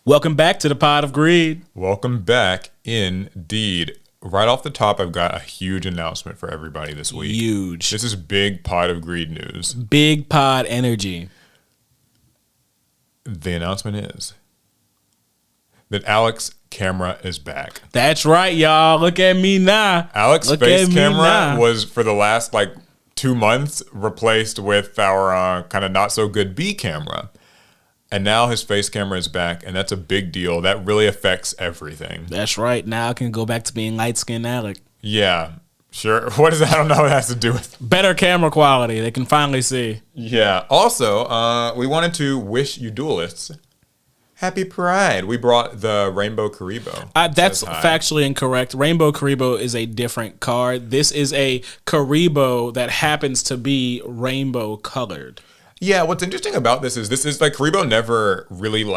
Welcome back to the Pod of Greed. Welcome back, indeed. Right off the top, I've got a huge announcement for everybody this week. Huge. This is big Pod of Greed news. Big pod energy. The announcement is that Alex's camera is back. That's right, y'all. Look at me now. Alex's face camera was, for the last 2 months, replaced with our kind of not so good B camera. And now his face camera is back, and that's a big deal. That really affects everything. That's right. Now I can go back to being light-skinned Alec. Yeah, sure. What does that? I don't know what it has to do with. Better camera quality. They can finally see. Yeah. Also, we wanted to wish you duelists happy Pride. We brought the Rainbow Karibo. That's factually incorrect. Rainbow Karibo is a different card. This is a Karibo that happens to be rainbow colored. Yeah, what's interesting about this is Karibo never really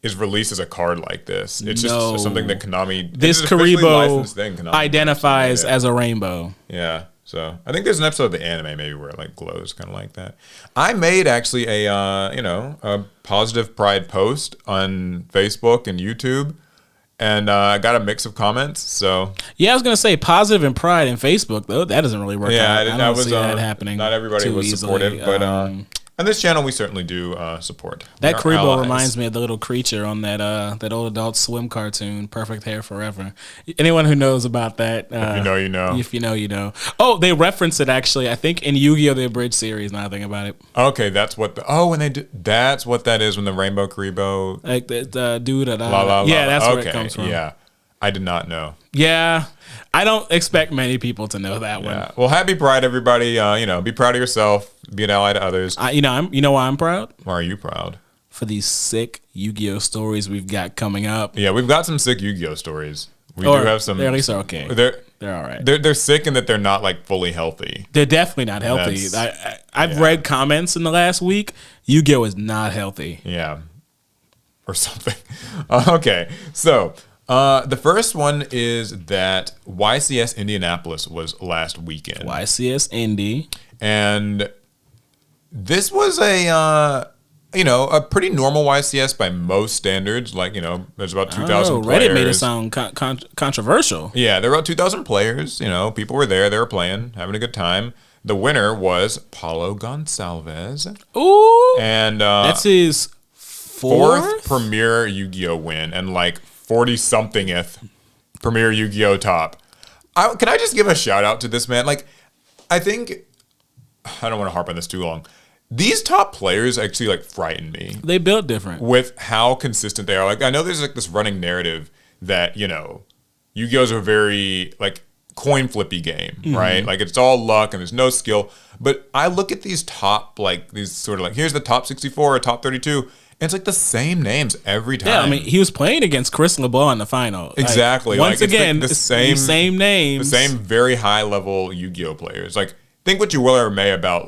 is released as a card like this. It's just something that Konami. This Karibo identifies as a rainbow. Yeah, so I think there's an episode of the anime maybe where it glows kind of like that. I made actually a positive Pride post on Facebook and YouTube. And I got a mix of comments. So yeah, I was gonna say positive and Pride in Facebook though. That doesn't really work. Yeah, out. I don't see that happening. Not everybody was supportive, but on this channel we certainly do support. That Karibo reminds me of the little creature on that old Adult Swim cartoon, Perfect Hair Forever. Anyone who knows about that, if you know, you know. If you know, you know. Oh, they reference it actually. I think in Yugioh the Abridged series. Now I think about it. Okay, that's what. That's what that is when the Rainbow Karibo. Like the dude. Yeah, that's where it comes from. Yeah, I did not know. Yeah, I don't expect many people to know that one. Well, happy Pride, everybody. Be proud of yourself. Be an ally to others. You know why I'm proud? Why are you proud? For these sick Yu-Gi-Oh stories we've got coming up. Yeah, we've got some sick Yu-Gi-Oh stories. We do have some. They at least are okay. They're all right. They're sick in that they're not fully healthy. They're definitely not healthy. I've read comments in the last week. Yu-Gi-Oh is not healthy. Yeah, or something. Okay, so. The first one is that YCS Indianapolis was last weekend. YCS Indy. And this was a pretty normal YCS by most standards. There's about 2,000 players. Reddit made it sound controversial. Yeah, there were about 2,000 players. People were there. They were playing, having a good time. The winner was Paulo Gonçalves. Ooh. And that's his fourth premier Yu-Gi-Oh win and 40-somethingth premier Yu-Gi-Oh top. Can I just give a shout out to this man? I think I don't want to harp on this too long. These top players actually frighten me. They built different with how consistent they are. I know there's this running narrative that Yu-Gi-Oh is a very coin flippy game, right? It's all luck and there's no skill. But I look at these top these sort of here's the top 64 or top 32. It's the same names every time. Yeah, I mean, he was playing against Chris LeBlanc in the final. Exactly. Once again, the same names. The same very high-level Yu-Gi-Oh players. Think what you will or may about,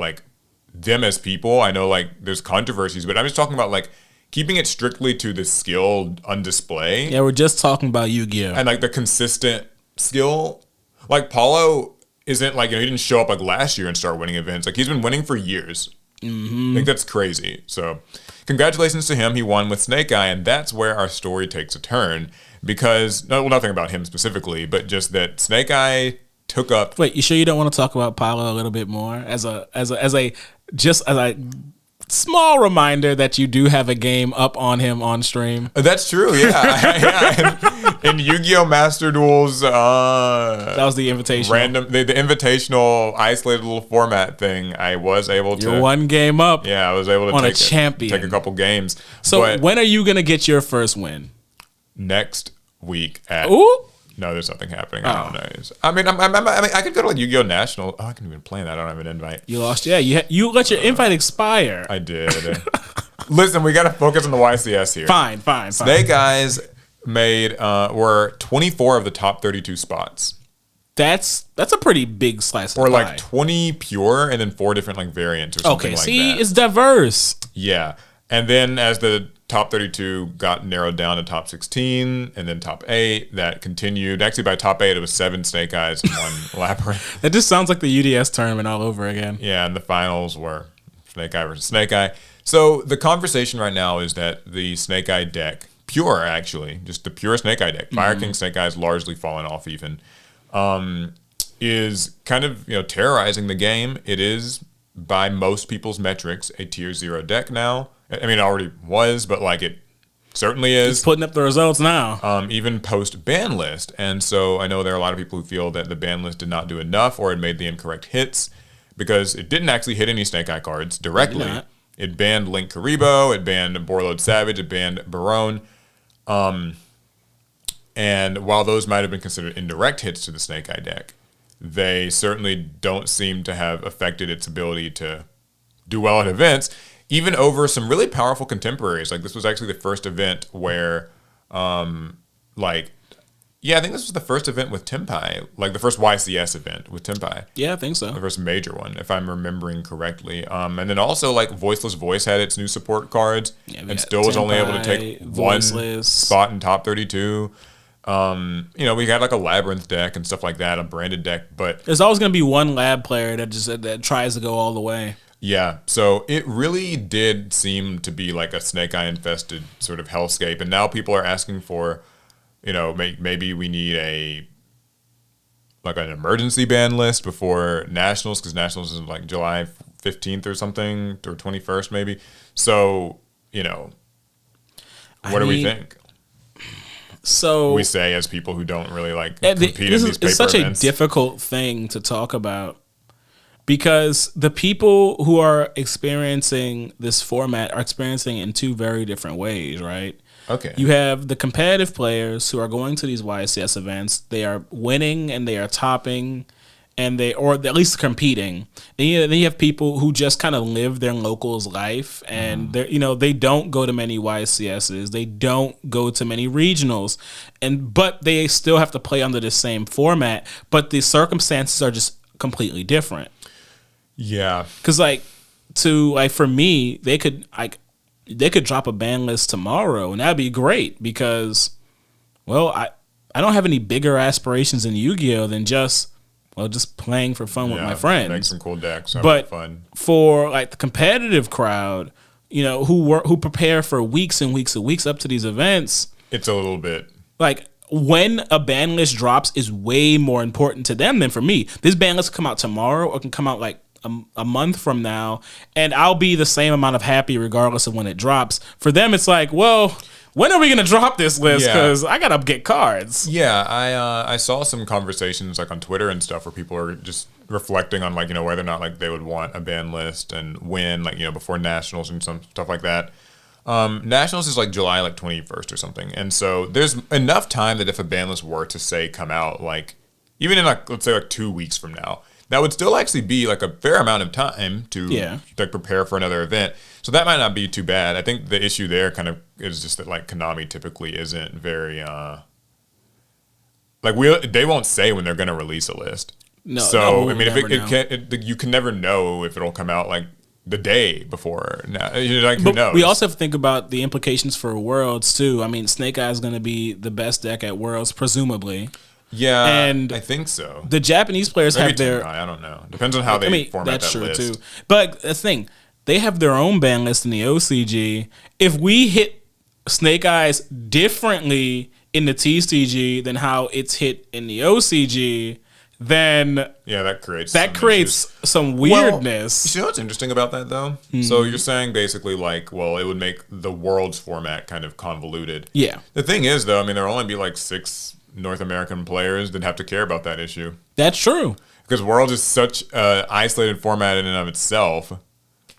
them as people. I know, there's controversies, but I'm just talking about, keeping it strictly to the skill on display. Yeah, we're just talking about Yu-Gi-Oh. And, the consistent skill. Paulo isn't, he didn't show up, last year and start winning events. He's been winning for years. I think that's crazy. So, congratulations to him. He won with Snake Eye, and that's where our story takes a turn. Because, nothing about him specifically, but just that Snake Eye took up. Wait, you sure you don't want to talk about Paulo a little bit more as a small reminder that you do have a game up on him on stream? That's true. Yeah. In Yu-Gi-Oh Master Duels, that was the invitational. The invitational isolated little format thing. I was able to. You're one game up. Yeah, I was able to take a couple games. So when are you gonna get your first win? Next week at. Ooh. No, there's nothing happening. I don't know. I mean, I could go to Yu-Gi-Oh National. Oh, I can even play that. I don't have an invite. You lost. Yeah, you let your invite expire. I did. Listen, we got to focus on the YCS here. Fine. Snake Eyes were 24 of the top 32 spots. That's a pretty big slice of pie. 20 pure and then 4 different variants or something like that. Okay, see, it's diverse. Yeah. And then as the top 32 got narrowed down to top 16 and then top 8, that continued. Actually, by top 8, it was 7 Snake Eyes and 1 Labyrinth. That just sounds like the UDS tournament all over again. Yeah, and the finals were Snake Eye versus Snake Eye. So the conversation right now is that the Snake Eye deck, pure, actually, just the pure Snake Eye deck. Fire King Snake Eye has largely fallen off even. Is kind of, terrorizing the game. It is, by most people's metrics, a tier 0 deck now. I mean, it already was, but like it certainly is. It's putting up the results now. Even post ban list. And so I know there are a lot of people who feel that the ban list did not do enough or it made the incorrect hits because it didn't actually hit any Snake Eye cards directly. It banned Link Karibo, it banned Borreload Savage, it banned Barone. And while those might have been considered indirect hits to the Snake Eye deck, they certainly don't seem to have affected its ability to do well at events, even over some really powerful contemporaries. Like, this was actually the first event where, I think this was the first event with Tempai, like the first YCS event with Tempai. Yeah, I think so. The first major one, if I'm remembering correctly. And then also, like, Voiceless Voice had its new support cards and still was only able to take Voiceless. One spot in top 32. We got like a Labyrinth deck and stuff like that, a branded deck, but there's always going to be one lab player that tries to go all the way. Yeah, so it really did seem to be like a Snake Eye infested sort of hellscape, and now people are asking for, maybe we need an emergency ban list before Nationals, because Nationals is like July 15th or something, or 21st maybe. So, what do we think? So we say as people who don't really compete in these paper events. It's such a difficult thing to talk about because the people who are experiencing this format are experiencing it in two very different ways, right? Okay. You have the competitive players who are going to these YCS events. They are winning and they are topping, or at least competing. And then you have people who just kind of live their locals life, and they don't go to many YCSs, they don't go to many regionals, but they still have to play under the same format. But the circumstances are just completely different. Yeah, because for me, they could drop a ban list tomorrow, and that'd be great because, I don't have any bigger aspirations in Yu-Gi-Oh than just playing for fun with my friends. Make some cool decks. But fun. For the competitive crowd, who prepare for weeks and weeks and weeks up to these events, it's a little bit when a ban list drops is way more important to them than for me. This ban list can come out tomorrow or can come out a month from now, and I'll be the same amount of happy regardless of when it drops. For them, it's when are we going to drop this list? Because I got to get cards. Yeah, I saw some conversations on Twitter and stuff where people are just reflecting on whether or not they would want a ban list and when before Nationals and some stuff like that. Nationals is July 21st or something, and so there's enough time that if a ban list were to say come out even in let's say 2 weeks from now, that would still actually be a fair amount of time to prepare for another event. So that might not be too bad. I think the issue there kind of is just that Konami typically isn't very they won't say when they're going to release a list. No. So I mean, if you can never know if it'll come out the day before. Who knows? We also have to think about the implications for Worlds too. I mean, Snake Eye is going to be the best deck at Worlds, presumably. Yeah, and I think so. The Japanese players have their... I don't know. Depends on how they format that list. That's true, too. But the thing, they have their own ban list in the OCG. If we hit Snake Eyes differently in the TCG than how it's hit in the OCG, then... Yeah, that creates some weirdness. Well, you know what's interesting about that, though? Mm-hmm. So you're saying basically it would make the Worlds format kind of convoluted. Yeah. The thing is, though, I mean, there'll only be 6... North American players that have to care about that issue. That's true. Because Worlds is such an isolated format in and of itself,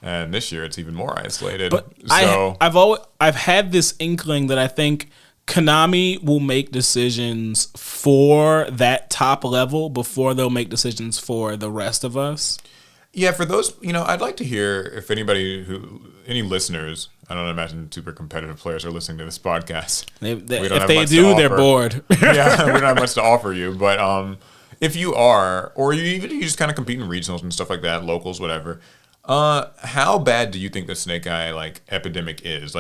and this year it's even more isolated. But I've had this inkling that I think Konami will make decisions for that top level before they'll make decisions for the rest of us. Yeah, for those, I'd like to hear if any listeners, I don't imagine super competitive players are listening to this podcast. If they do, they're bored. Yeah, we don't have much to offer you. But if you are, or you just kind of compete in regionals and stuff like that, locals, whatever, how bad do you think the Snake Eye epidemic is?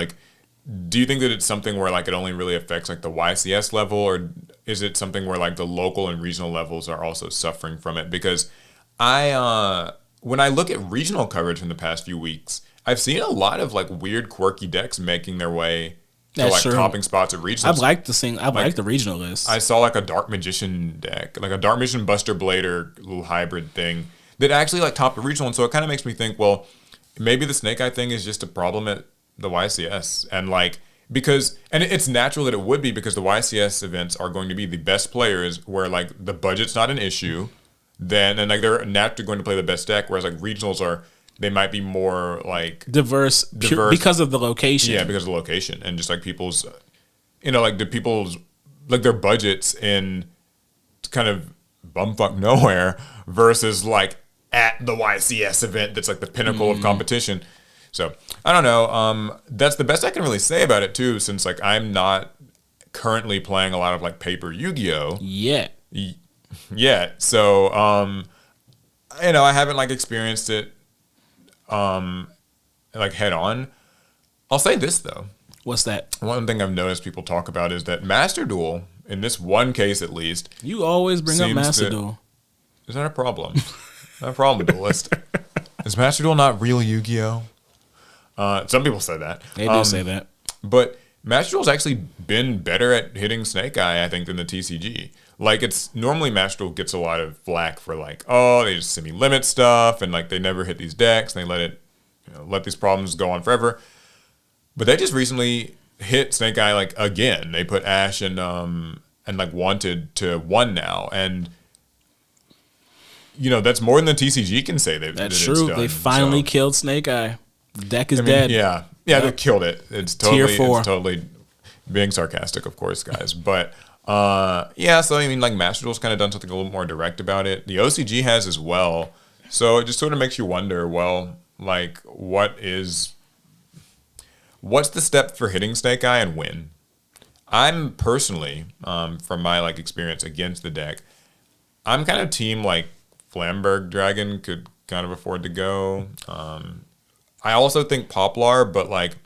Do you think that it's something where it only really affects the YCS level, or is it something where the local and regional levels are also suffering from it? Because when I look at regional coverage in the past few weeks, I've seen a lot of weird, quirky decks making their way to like topping spots at regionals. I've liked the regional list. I saw like a Dark Magician deck, like a Dark Magician Buster Blader little hybrid thing that actually like topped the regional, and so it kind of makes me think, well, maybe the Snake Eye thing is just a problem at the YCS, and like because it's natural that it would be because the YCS events are going to be the best players where like the budget's not an issue, then and like they're naturally going to play the best deck, whereas like regionals they might be more like diverse because of the location. Yeah, because of the location and just like people's, like their budgets in kind of bumfuck nowhere versus like at the YCS event that's like the pinnacle of competition. So I don't know. That's the best I can really say about it too, since like I'm not currently playing a lot of like paper Yu-Gi-Oh yet. So I haven't like experienced it like head on. I'll say this though. What's that? One thing I've noticed people talk about is that Master Duel, in this one case at least, you always bring up Master Duel. Is that a problem? Not a problem, duelist. Is Master Duel not real Yu-Gi-Oh? Some people say that. They do say that. But Master Duel's actually been better at hitting Snake Eye, I think, than the TCG. Like, it's normally Master Duel gets a lot of flack for like, oh, they just semi-limit stuff, and like they never hit these decks, and they let these problems go on forever. But they just recently hit Snake Eye like again. They put Ash and like Wanted to 1 now, and that's more than the TCG can say. That's true. They finally killed Snake Eye. The deck is dead. Yeah, they killed it. It's totally Tier 4. It's totally being sarcastic, of course, guys. But so I mean, like Master Duel's kind of done something a little more direct about it. The OCG has as well. So it just sort of makes you wonder, well, like what's the step for hitting Snake Eye and win? I'm personally, from my like experience against the deck, I'm kind of team like Flamberg Dragon could kind of afford to go. I also think Poplar, but like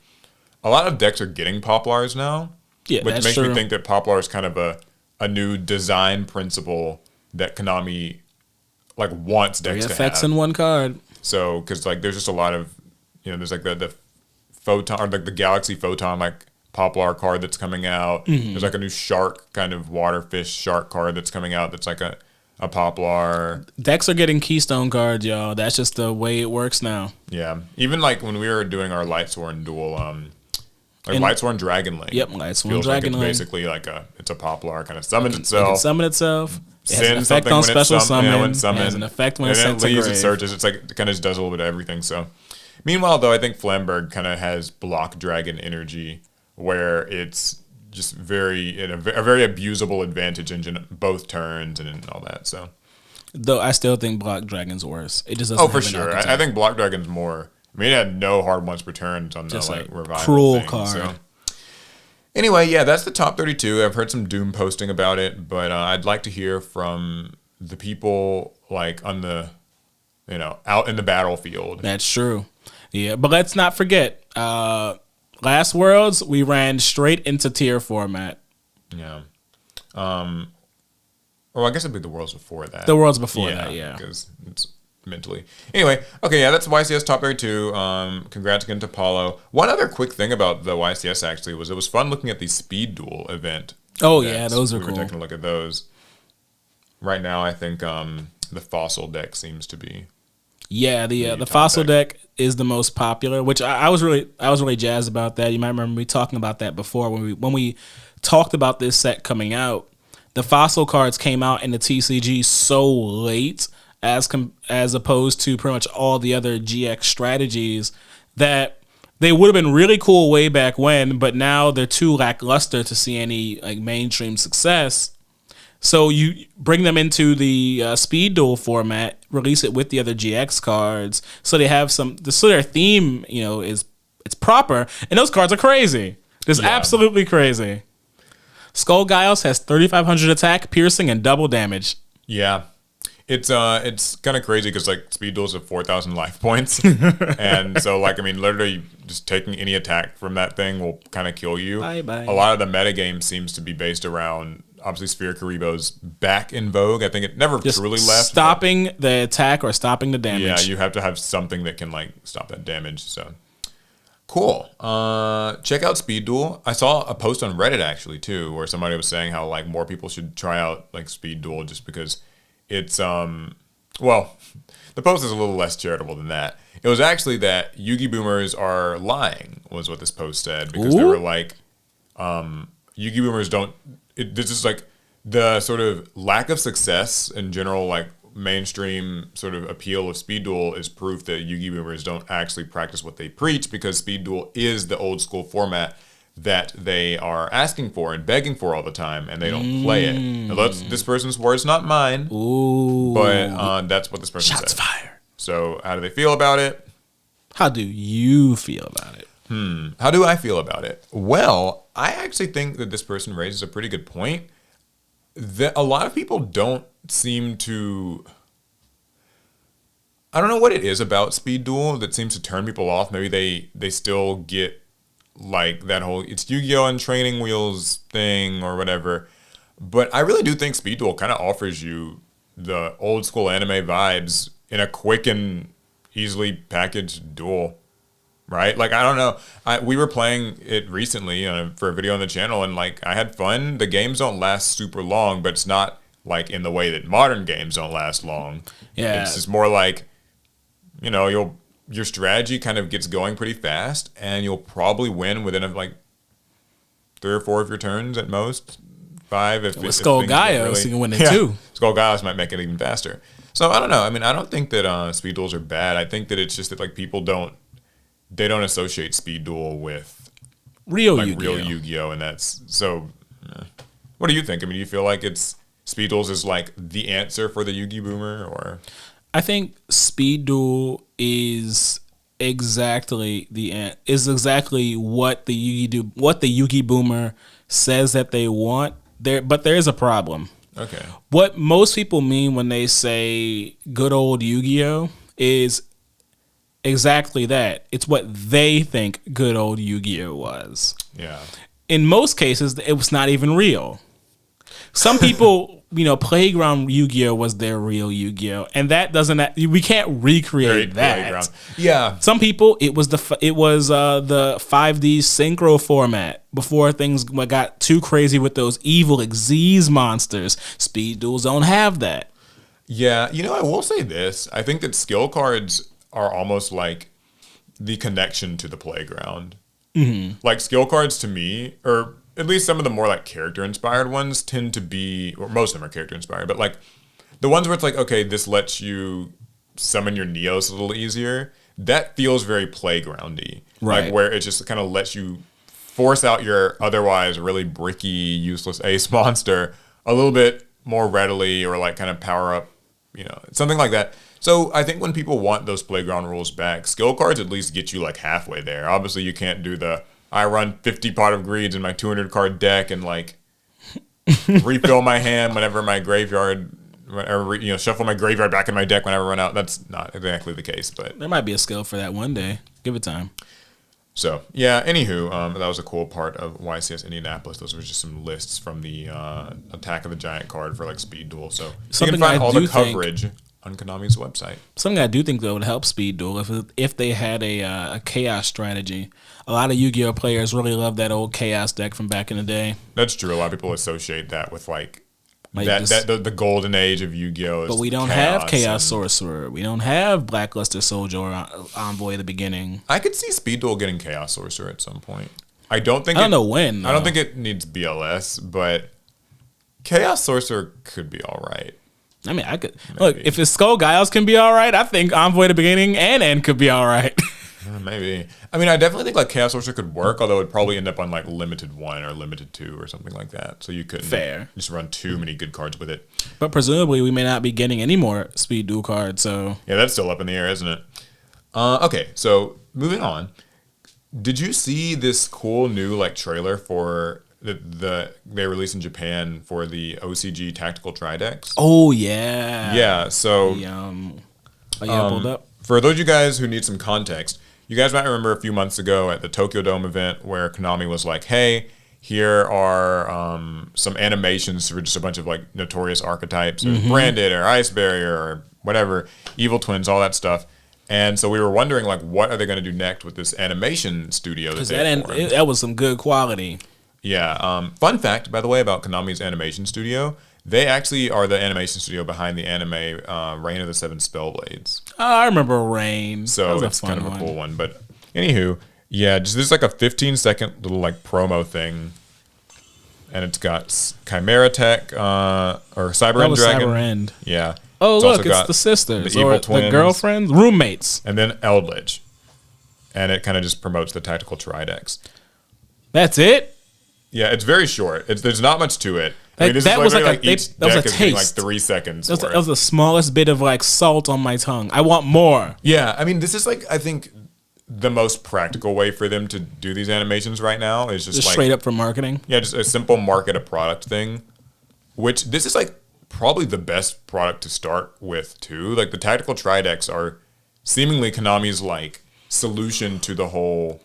a lot of decks are getting Poplars now. Yeah, which that's makes true. me think that Poplar is kind of a new design principle that Konami like wants decks to have. Effects in one card. So, because like there's just a lot of, there's like the Photon, or like the Galaxy Photon like Poplar card that's coming out. Mm-hmm. There's like a new shark kind of waterfish shark card that's coming out that's like a Poplar. Decks are getting Keystone cards, y'all. That's just the way it works now. Yeah. Even like when we were doing our Lightsworn duel, like Lightsworn Dragon Link. Yep, Lightsworn Dragon Link. It's basically like it's a Poplar, kind of summons itself. It can summon itself. It has an Send effect on special summon. It has an effect when it's sent sent to leaves, grave. it searches. It's like it kind of does a little bit of everything. So, meanwhile, though, I think Flamberg kind of has block dragon energy, where it's just a very abusable advantage engine both turns and all that. So, though I still think block dragon's worse. It just doesn't. Oh, for sure. I think block dragon's more. I mean, it had no hard once per turn on just the like revival cruel thing, card. So. Anyway, yeah, that's the top 32. I've heard some doom posting about it, but I'd like to hear from the people like on the, out in the battlefield. That's true. Yeah, but let's not forget, last Worlds, we ran straight into tier format. Yeah. Or I guess it'd be the Worlds before that. The Worlds before that, yeah. Because it's mentally. Anyway, okay, yeah, that's YCS top 32. Congrats again to Paulo. One other quick thing about the YCS actually was it was fun looking at the Speed Duel event. Oh, yeah, those are cool. We were taking a look at those. Right now, I think the Fossil deck seems to be. Yeah, the Fossil deck is the most popular, which I was really jazzed about that. You might remember me talking about that before when we talked about this set coming out. The Fossil cards came out in the TCG so late as opposed to pretty much all the other GX strategies that they would have been really cool way back when, but now they're too lackluster to see any like mainstream success. So you bring them into the Speed Duel format, release it with the other GX cards, so they have so their theme, it's proper, and those cards are crazy. It's absolutely crazy. Skull Giles has 3,500 attack, piercing, and double damage. Yeah. It's kind of crazy because like Speed Duels have 4,000 life points, and so like I mean literally just taking any attack from that thing will kind of kill you. Bye. A lot of the metagame seems to be based around obviously Sphere Karibo's back in vogue. I think it never just truly left. Stopping the attack or stopping the damage. Yeah, you have to have something that can like stop that damage. So Cool. Check out Speed Duel. I saw a post on Reddit actually too, where somebody was saying how like more people should try out like Speed Duel just because it's well, the post is a little less charitable than that. It was actually that Yugi boomers are lying, was what this post said, because they were like, Yugi boomers don't. This is like the sort of lack of success in general, like mainstream sort of appeal of Speed Duel is proof that Yugi boomers don't actually practice what they preach, because Speed Duel is the old school format that they are asking for and begging for all the time, and they don't play it. Now, that's this person's words, not mine. Ooh. But that's what this person said. Shots fired. So how do they feel about it? How do you feel about it? How do I feel about it? Well, I actually think that this person raises a pretty good point. That a lot of people don't seem to... I don't know what it is about Speed Duel that seems to turn people off. Maybe they still get like that whole it's Yu-Gi-Oh! And training wheels thing or whatever. But I really do think Speed Duel kind of offers you the old school anime vibes in a quick and easily packaged duel, right? Like, I don't know. We were playing it recently for a video on the channel, and like I had fun. The games don't last super long, but it's not like in the way that modern games don't last long. Yeah. It's just more like, you know, your strategy kind of gets going pretty fast, and you'll probably win within like 3 or 4 of your turns at most. 5 if With Skull Gaios, you can win it too. Skull Gaios might make it even faster. So I don't know. I mean, I don't think that Speed Duels are bad. I think that it's just that like people don't associate Speed Duel with real Yu-Gi-Oh, and that's so. What do you think? I mean, do you feel like Speed Duels is like the answer for the Yugi boomer, or? I think Speed Duel is exactly what the Yugi boomer says that they want. But there is a problem. Okay. What most people mean when they say good old Yu-Gi-Oh is exactly that. It's what they think good old Yu-Gi-Oh was. Yeah. In most cases, it was not even real. Some people, Playground Yu-Gi-Oh was their real Yu-Gi-Oh, and that doesn't. We can't recreate that. Playground. Yeah. Some people, it was the 5D synchro format before things got too crazy with those evil Xyz monsters. Speed Duels don't have that. Yeah, I will say this. I think that skill cards are almost like the connection to the playground. Mm-hmm. Like skill cards to me, or at least some of the more like character inspired ones tend to be, or most of them are character inspired, but like the ones where it's like, okay, this lets you summon your Neos a little easier. That feels very playgroundy. Right. Like where it just kind of lets you force out your otherwise really bricky, useless ace monster a little bit more readily, or like kind of power up, something like that. So I think when people want those playground rules back, skill cards at least get you like halfway there. Obviously you can't do I run 50 Pot of Greeds in my 200 card deck and like refill my hand whenever my graveyard, shuffle my graveyard back in my deck whenever I run out. That's not exactly the case, but there might be a skill for that one day. Give it time. So yeah, anywho, that was a cool part of YCS Indianapolis. Those were just some lists from the Attack of the Giant card for like Speed Duel. So you can find all the coverage on Konami's website. Something I do think that would help Speed Duel if they had a chaos strategy. A lot of Yu-Gi-Oh players really love that old chaos deck from back in the day. That's true. A lot of people associate that with the golden age of Yu-Gi-Oh. But we don't have Chaos Sorcerer. We don't have Blackluster Soldier or Envoy at the beginning. I could see Speed Duel getting Chaos Sorcerer at some point. I don't know when. Though. I don't think it needs BLS, but Chaos Sorcerer could be all right. I mean, I could look if it's Skull Giles can be all right. I think Envoy at the beginning and End could be all right. Maybe. I mean, I definitely think like Chaos Sorcerer could work, although it'd probably end up on like Limited 1 or Limited 2 or something like that. So you couldn't just run too many good cards with it. But presumably we may not be getting any more Speed Duel cards. So yeah, that's still up in the air, isn't it? Okay, so moving on. Did you see this cool new like trailer for they released in Japan for the OCG Tactical Tridex? Oh yeah. Yeah. So pulled up. For those of you guys who need some context, you guys might remember a few months ago at the Tokyo Dome event where Konami was like, hey, here are some animations for just a bunch of like notorious archetypes, or Branded or Ice Barrier or whatever, Evil Twins, all that stuff. And so we were wondering, like, what are they going to do next with this animation studio that they formed? That was some good quality. Yeah. Fun fact, by the way, about Konami's animation studio. They actually are the animation studio behind the anime Reign of the Seven Spellblades. Oh, I remember Reign. So it's kind of a cool one. But anywho, yeah, just this is like a 15-second little like promo thing. And it's got Chimera Tech or Cyber End Dragon. Cyber End. Yeah. Oh, look, it's the sisters. The evil or twins. The girlfriends. Roommates. And then Eldritch. And it kind of just promotes the tactical Tridex. That's it? Yeah, it's very short. There's not much to it. That was like each that was a deck is taste. like 3 seconds. That was the smallest bit of like salt on my tongue. I want more. Yeah, I mean, this is like, I think the most practical way for them to do these animations right now is just like, straight up for marketing. Yeah, just a simple market a product thing, which this is like probably the best product to start with too. Like the tactical Tridex are seemingly Konami's like solution to the whole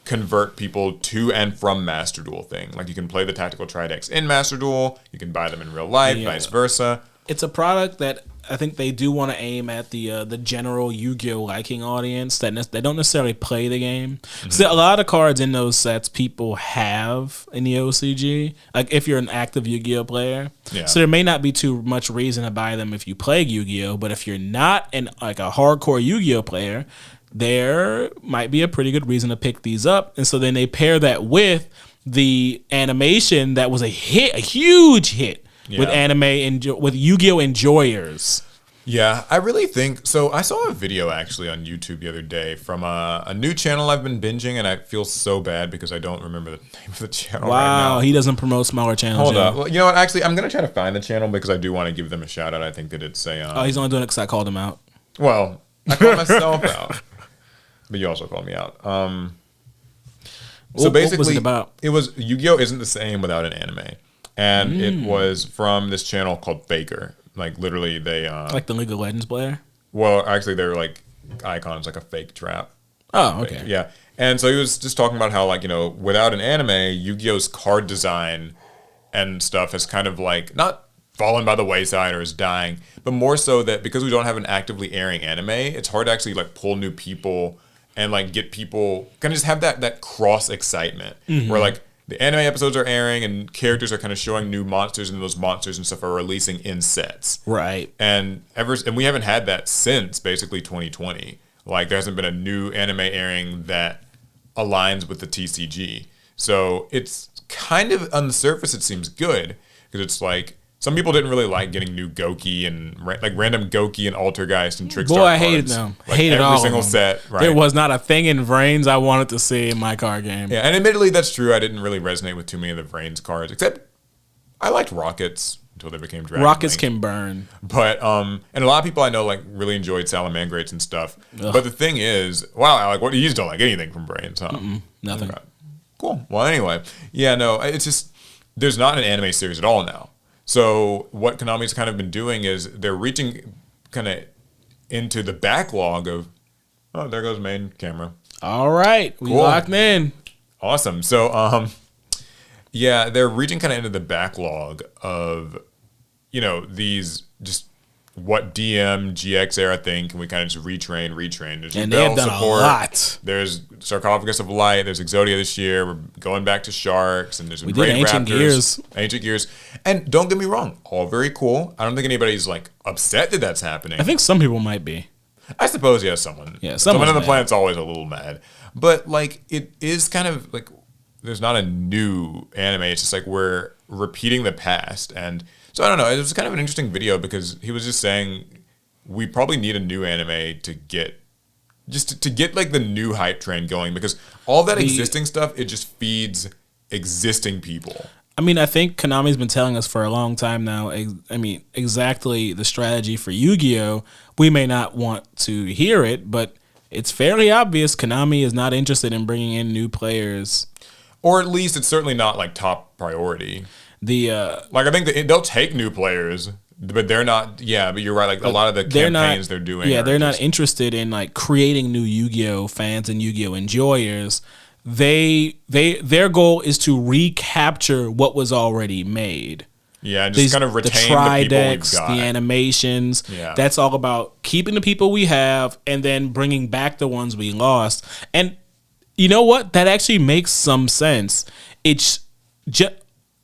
convert people to and from Master Duel thing. Like you can play the tactical Tridex in Master Duel, you can buy them in real life, vice versa. It's a product that I think they do want to aim at the general Yu-Gi-Oh liking audience that they don't necessarily play the game. Mm-hmm. So a lot of cards in those sets people have in the OCG. Like if you're an active Yu-Gi-Oh player, so there may not be too much reason to buy them if you play Yu-Gi-Oh. But if you're not like a hardcore Yu-Gi-Oh player, there might be a pretty good reason to pick these up. And so then they pair that with the animation that was a huge hit. Yeah. With anime and with Yu-Gi-Oh enjoyers. Yeah, I really think so. I saw a video actually on YouTube the other day from a new channel I've been binging, and I feel so bad because I don't remember the name of the channel right now. Wow, he doesn't promote smaller channels. Hold up. Well, you know what? Actually, I'm going to try to find the channel because I do want to give them a shout out. I think that it's a... oh, he's only doing it because I called him out. Well, I called myself out. But you also called me out. So basically, what was it about? It was Yu-Gi-Oh! Isn't the same without an anime. And it was from this channel called Faker. Like, literally, they... like the League of Legends player? Well, actually, they're, like, icons, like a fake trap. Oh, okay. Yeah. And so he was just talking about how, like, you know, without an anime, Yu-Gi-Oh's card design and stuff has kind of, like, not fallen by the wayside or is dying, but more so that because we don't have an actively airing anime, it's hard to actually, like, pull new people and, like, get people... kind of just have that cross-excitement where, like, the anime episodes are airing and characters are kind of showing new monsters, and those monsters and stuff are releasing in sets. Right. And we haven't had that since basically 2020. Like there hasn't been a new anime airing that aligns with the TCG. So it's kind of on the surface it seems good because it's like some people didn't really like getting new Goki and like random Goki and Altergeist and Trickstar. Boy, I cards. hated them. Like Hated all every single of them. set. Right. There was not a thing in Vrains I wanted to see in my card game. Yeah, and admittedly that's true. I didn't really resonate with too many of the Vrains cards, except I liked Rockets until they became Dragon Rockets Link. can burn. But and a lot of people I know like really enjoyed Salamangrates and stuff. Ugh. But the thing is, wow, Alec, what you just don't like anything from Vrains, huh? Nothing. Okay. Cool. Well, anyway, yeah, no, it's just there's not an anime series at all now. So what Konami's kind of been doing is they're reaching kind of into the backlog of, oh, there goes main camera. All right. We locked in. Awesome. So, yeah, they're reaching kind of into the backlog of, you know, these just what DM, GX era think, and we kind of just retrain. There's and they've done support. A lot. There's Sarcophagus of Light. There's Exodia this year. We're going back to Sharks, and there's we did Ancient Gears. Ancient Gears. And don't get me wrong, all very cool. I don't think anybody's like upset that that's happening. I think some people might be. I suppose, yeah, someone. Yeah, someone on the planet's always a little mad. But like, it is kind of like there's not a new anime. It's just like we're repeating the past. And so I don't know. It was kind of an interesting video because he was just saying we probably need a new anime to get to get like the new hype train going because all that existing stuff, it just feeds existing people. I mean, I think Konami's been telling us for a long time now, I mean, exactly the strategy for Yu-Gi-Oh! We may not want to hear it, but it's fairly obvious Konami is not interested in bringing in new players. Or at least it's certainly not like top priority. Like I think they'll take new players, but they're not. Yeah, but you're right. Like a lot of the campaigns they're doing. Yeah, they're not interested in like creating new Yu-Gi-Oh fans and Yu-Gi-Oh enjoyers. Their goal is to recapture what was already made. Yeah, just kind of retain the people we've got. The animations. Yeah. That's all about keeping the people we have and then bringing back the ones we lost. And you know what? That actually makes some sense. It's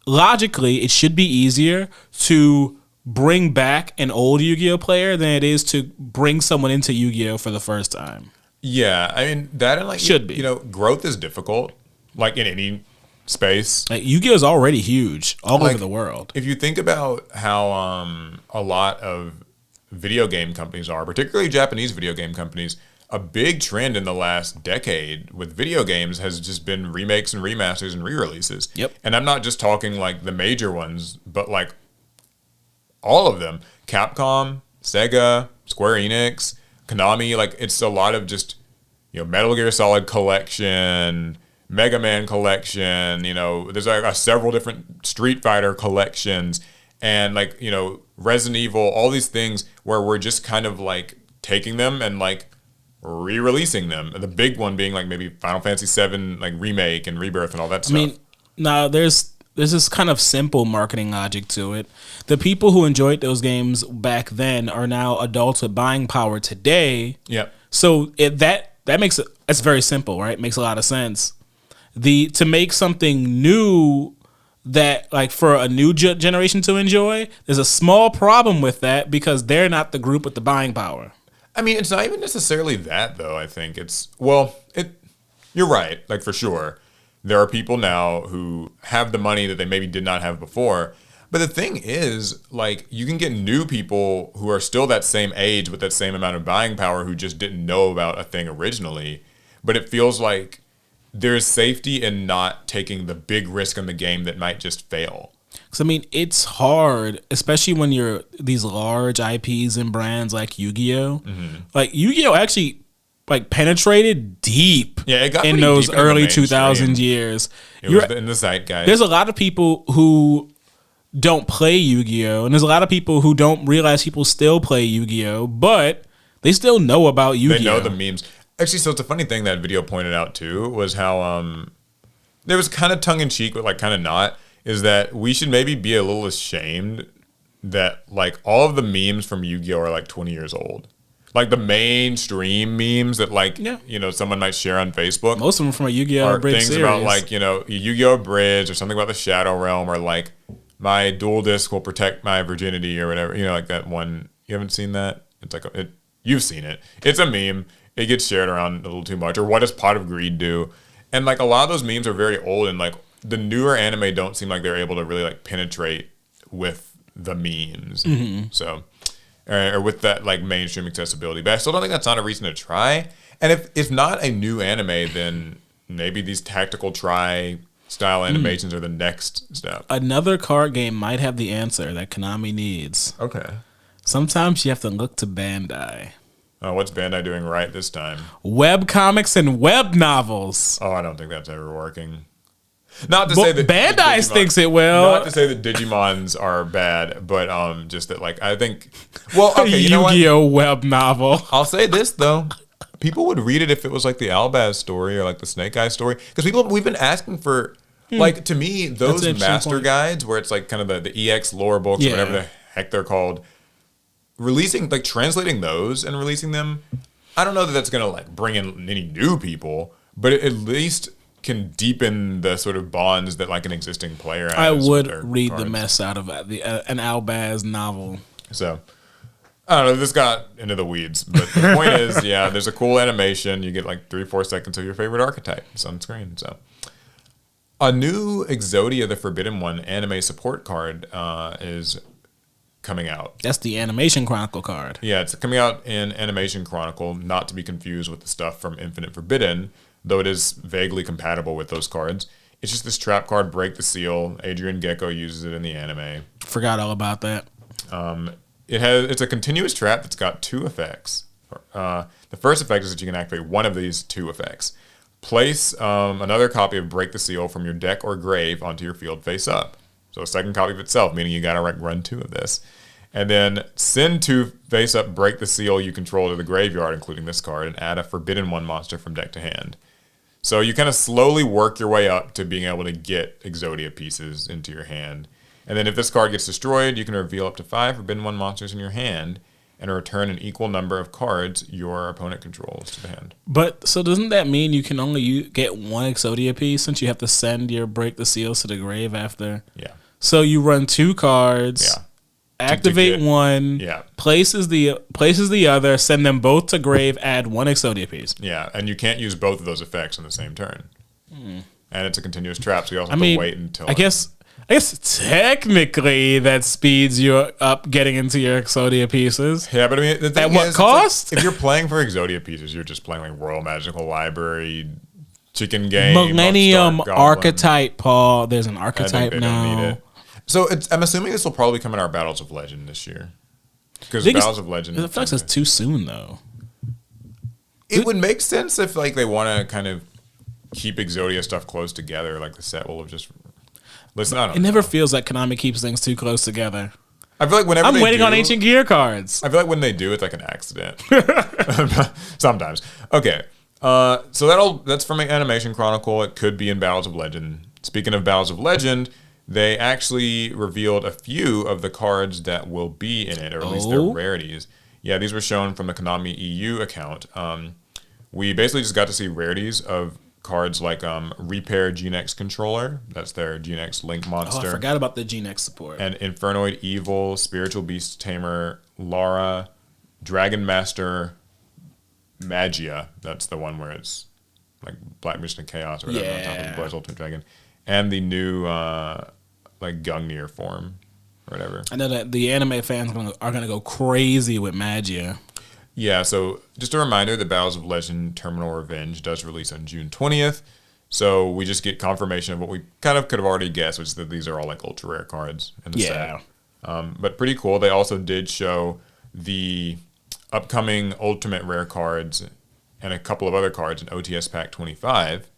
logically, it should be easier to bring back an old Yu-Gi-Oh player than it is to bring someone into Yu-Gi-Oh for the first time. Yeah, I mean, that and like, should be. You know, growth is difficult, like in any space. Like, Yu-Gi-Oh is already huge all over the world. If you think about how a lot of video game companies are, particularly Japanese video game companies, a big trend in the last decade with video games has just been remakes and remasters and re-releases. Yep. And I'm not just talking like the major ones, but like all of them. Capcom, Sega, Square Enix, Konami, like it's a lot of just, you know, Metal Gear Solid collection, Mega Man collection, you know, there's like several different Street Fighter collections and like, you know, Resident Evil, all these things where we're just kind of like taking them and like re-releasing them. And the big one being like maybe Final Fantasy VII like remake and rebirth and all that stuff. I mean, now there's this kind of simple marketing logic to it. The people who enjoyed those games back then are now adults with buying power today. Yep. So that makes it, it's very simple, right? Makes a lot of sense. To make something new that like for a new generation to enjoy, there's a small problem with that because they're not the group with the buying power. I mean, it's not even necessarily that though. I think it's, well, you're right. Like for sure. There are people now who have the money that they maybe did not have before. But the thing is, like, you can get new people who are still that same age with that same amount of buying power who just didn't know about a thing originally. But it feels like there's safety in not taking the big risk on the game that might just fail. Because, I mean, it's hard, especially when you're these large IPs and brands like Yu-Gi-Oh. Mm-hmm. Like, Yu-Gi-Oh actually like penetrated deep in those early 2000 years. It was in the zeitgeist. There's a lot of people who don't play Yu-Gi-Oh! And there's a lot of people who don't realize people still play Yu-Gi-Oh! But they still know about Yu-Gi-Oh! They know the memes. Actually, so it's a funny thing that video pointed out too was how there was kind of tongue-in-cheek, but like kind of not, is that we should maybe be a little ashamed that like all of the memes from Yu-Gi-Oh! Are like 20 years old. Like the mainstream memes that like, you know, someone might share on Facebook. Most of them from a Yu-Gi-Oh! Bridge things series. about like, you know, Yu-Gi-Oh! Bridge or something about the Shadow Realm or like my dual disc will protect my virginity or whatever. You know, like that one. You haven't seen that? It's like, you've seen it. It's a meme. It gets shared around a little too much. Or what does Pot of Greed do? And like a lot of those memes are very old and like the newer anime don't seem like they're able to really like penetrate with the memes. Mm-hmm. So... or with that like mainstream accessibility. But I still don't think that's not a reason to try. And if not a new anime, then maybe these tactical try style animations are the next step. Another card game might have the answer that Konami needs. Okay. Sometimes you have to look to Bandai. What's Bandai doing right this time? Web comics and web novels. Oh, I don't think that's ever working. Not to say that Bandai thinks it will. Not to say that Digimons are bad, but just that like I think. Well, okay, you know what? Yu-Gi-Oh! Web novel. I'll say this though, people would read it if it was like the Albaz story or like the Snake Eye story, because we've been asking for like to me those master guides where it's like kind of the EX lore books or whatever the heck they're called, releasing like translating those and releasing them. I don't know that that's gonna like bring in any new people, but it at least can deepen the sort of bonds that like an existing player has. I would read cards. The mess out of an Albaz novel. So, I don't know, this got into the weeds, but the point is, there's a cool animation. You get like 3-4 seconds of your favorite archetype on screen. So, a new Exodia the Forbidden One anime support card is coming out. That's the Animation Chronicle card. Yeah, it's coming out in Animation Chronicle, not to be confused with the stuff from Infinite Forbidden, though it is vaguely compatible with those cards. It's just this trap card, Break the Seal. Adrian Gecko uses it in the anime. Forgot all about that. It's a continuous trap that's got 2 effects. The first effect is that you can activate one of these 2 effects. Place another copy of Break the Seal from your deck or grave onto your field face up. So a second copy of itself, meaning you gotta run 2 of this. And then send 2 face up Break the Seal you control to the graveyard, including this card, and add a Forbidden One monster from deck to hand. So you kind of slowly work your way up to being able to get Exodia pieces into your hand. And then if this card gets destroyed, you can reveal up to 5 Forbidden 1 monsters in your hand and return an equal number of cards your opponent controls to the hand. But so doesn't that mean you can only get 1 Exodia piece since you have to send your Break the Seals to the grave after? Yeah. So you run 2 cards. Yeah. Activate one, yeah. places the other, send them both to grave, add 1 Exodia piece. Yeah, and you can't use both of those effects on the same turn. And it's a continuous trap, so you also have to wait until... I guess technically that speeds you up getting into your Exodia pieces. Yeah, but I mean, the thing at what cost? Like, if you're playing for Exodia pieces, you're just playing like Royal Magical Library, Chicken Game, Millennium Archetype, Paul. There's an archetype now. So I'm assuming this will probably come in our Battles of Legend this year. Because Battles of Legend... It feels like it's too soon, though. It would make sense if like they want to kind of keep Exodia stuff close together. Like the set will have just... Listen, I don't know. It never feels like Konami keeps things too close together. I feel like whenever I'm waiting on Ancient Gear cards. I feel like when they do, it's like an accident. Sometimes. Okay. So that's from an Animation Chronicle. It could be in Battles of Legend. Speaking of Battles of Legend... They actually revealed a few of the cards that will be in it, or at least their rarities. Yeah, these were shown from the Konami EU account. We basically just got to see rarities of cards like Repair GeneX Controller. That's their GeneX Link monster. Oh, I forgot about the GeneX support. And Infernoid Evil, Spiritual Beast Tamer, Lara, Dragon Master, Magia. That's the one where it's like Black Mission of Chaos or whatever on top of the Blood's Ultimate Dragon. And the new like Gungnir form or whatever. I know that the anime fans are gonna go crazy with Magia. Yeah, so just a reminder, the Battles of Legend Terminal Revenge does release on June 20th. So we just get confirmation of what we kind of could have already guessed, which is that these are all like ultra rare cards in the set. But pretty cool. They also did show the upcoming ultimate rare cards and a couple of other cards in OTS Pack 25.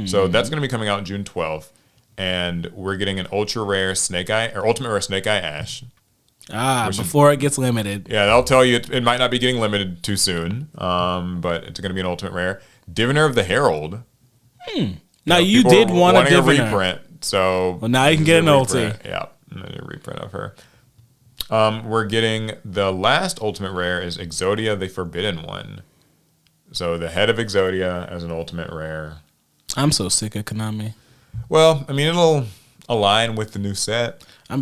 So that's going to be coming out June 12th, and we're getting an ultra rare Snake Eye or Ultimate Rare Snake Eye Ash. Before it gets limited. Yeah, they'll tell you it might not be getting limited too soon, but it's going to be an Ultimate Rare. Diviner of the Herald. Now you did want a Diviner. A reprint, so now you can get an ulti. Yeah, a reprint of her. We're getting the last Ultimate Rare is Exodia, the Forbidden One. So the head of Exodia as an Ultimate Rare. I'm so sick of Konami. Well, I mean, it'll align with the new set. I'm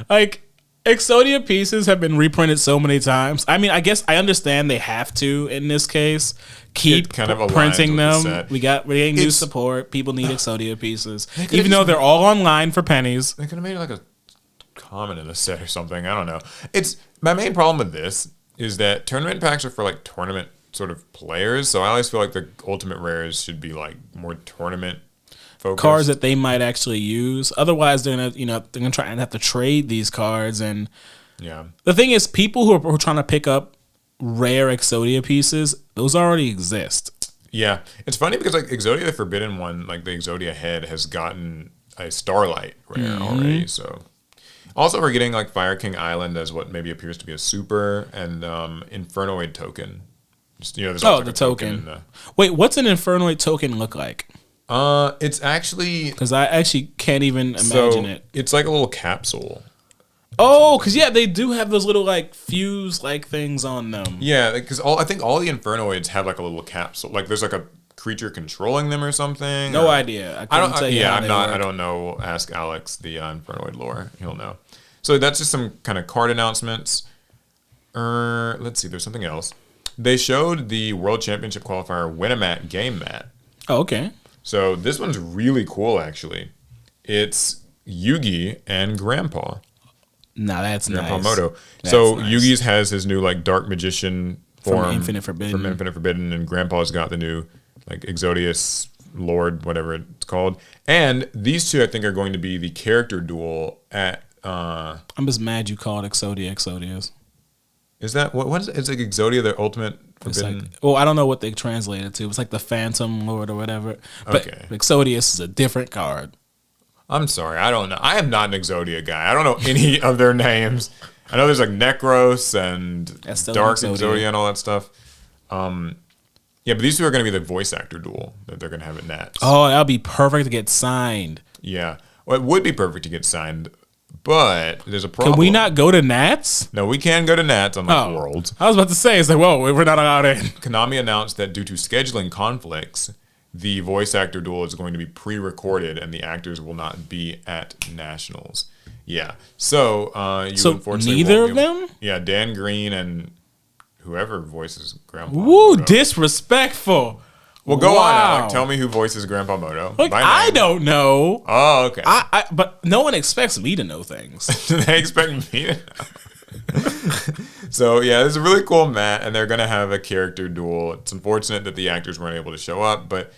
like, Exodia pieces have been reprinted so many times. I mean, I guess I understand they have to in this case keep kind of printing them. We're getting new support. People need Exodia pieces, even though they're all online for pennies. They could have made like a common in the set or something. I don't know. It's my main problem with this is that tournament packs are for like tournament sort of players, so I always feel like the ultimate rares should be like more tournament focused. Cards that they might actually use. Otherwise, they're gonna try and have to trade these cards. And the thing is, people who are trying to pick up rare Exodia pieces, those already exist. Yeah, it's funny because like Exodia the Forbidden One, like the Exodia head has gotten a Starlight rare already. So also we're getting like Fire King Island as what maybe appears to be a super, and Infernoid token. There's the token. Wait, what's an Infernoid token look like? It's actually... Because I actually can't even imagine it. It's like a little capsule. Oh, because they do have those little like fuse-like things on them. Yeah, because I think all the Infernoids have like a little capsule. Like there's like a creature controlling them or something. No idea. I don't know. Ask Alex, the Infernoid lore. He'll know. So that's just some kind of card announcements. Let's see. There's something else. They showed the World Championship qualifier Winamat game mat. Oh, okay. So this one's really cool, actually. It's Yugi and Grandpa. Nah, that's Grandpa nice. Moto. So nice. Yugi's has his new like Dark Magician form from Infinite Forbidden, and Grandpa's got the new like Exodius Lord, whatever it's called. And these two, I think, are going to be the character duel at. I'm just mad you called Exodius. Is that what is it? It's like Exodia, the ultimate forbidden? I don't know what they translated to. It's like the Phantom Lord or whatever. But Exodius is a different card. I'm sorry, I don't know. I am not an Exodia guy. I don't know any of their names. I know there's like Necros and Dark Exodia and all that stuff. Yeah, but these two are going to be the voice actor duel that they're going to have at Nats. Oh, that'll be perfect to get signed. Yeah. Well, it would be perfect to get signed, but there's a problem. Can we not go to Nats? No, we can go to Nats on Worlds. I was about to say, it's like, whoa, we're not allowed in. Konami announced that due to scheduling conflicts, the voice actor duel is going to be pre-recorded and the actors will not be at Nationals. Yeah. So, unfortunately neither of them? Yeah, Dan Green and whoever voices Grandpa Woo, Moto. Disrespectful. Well, go on, Alec. Tell me who voices Grandpa Moto. Look, I don't know. Oh, okay. But no one expects me to know things. They expect me to know. So, yeah, this is a really cool mat, and they're going to have a character duel. It's unfortunate that the actors weren't able to show up, but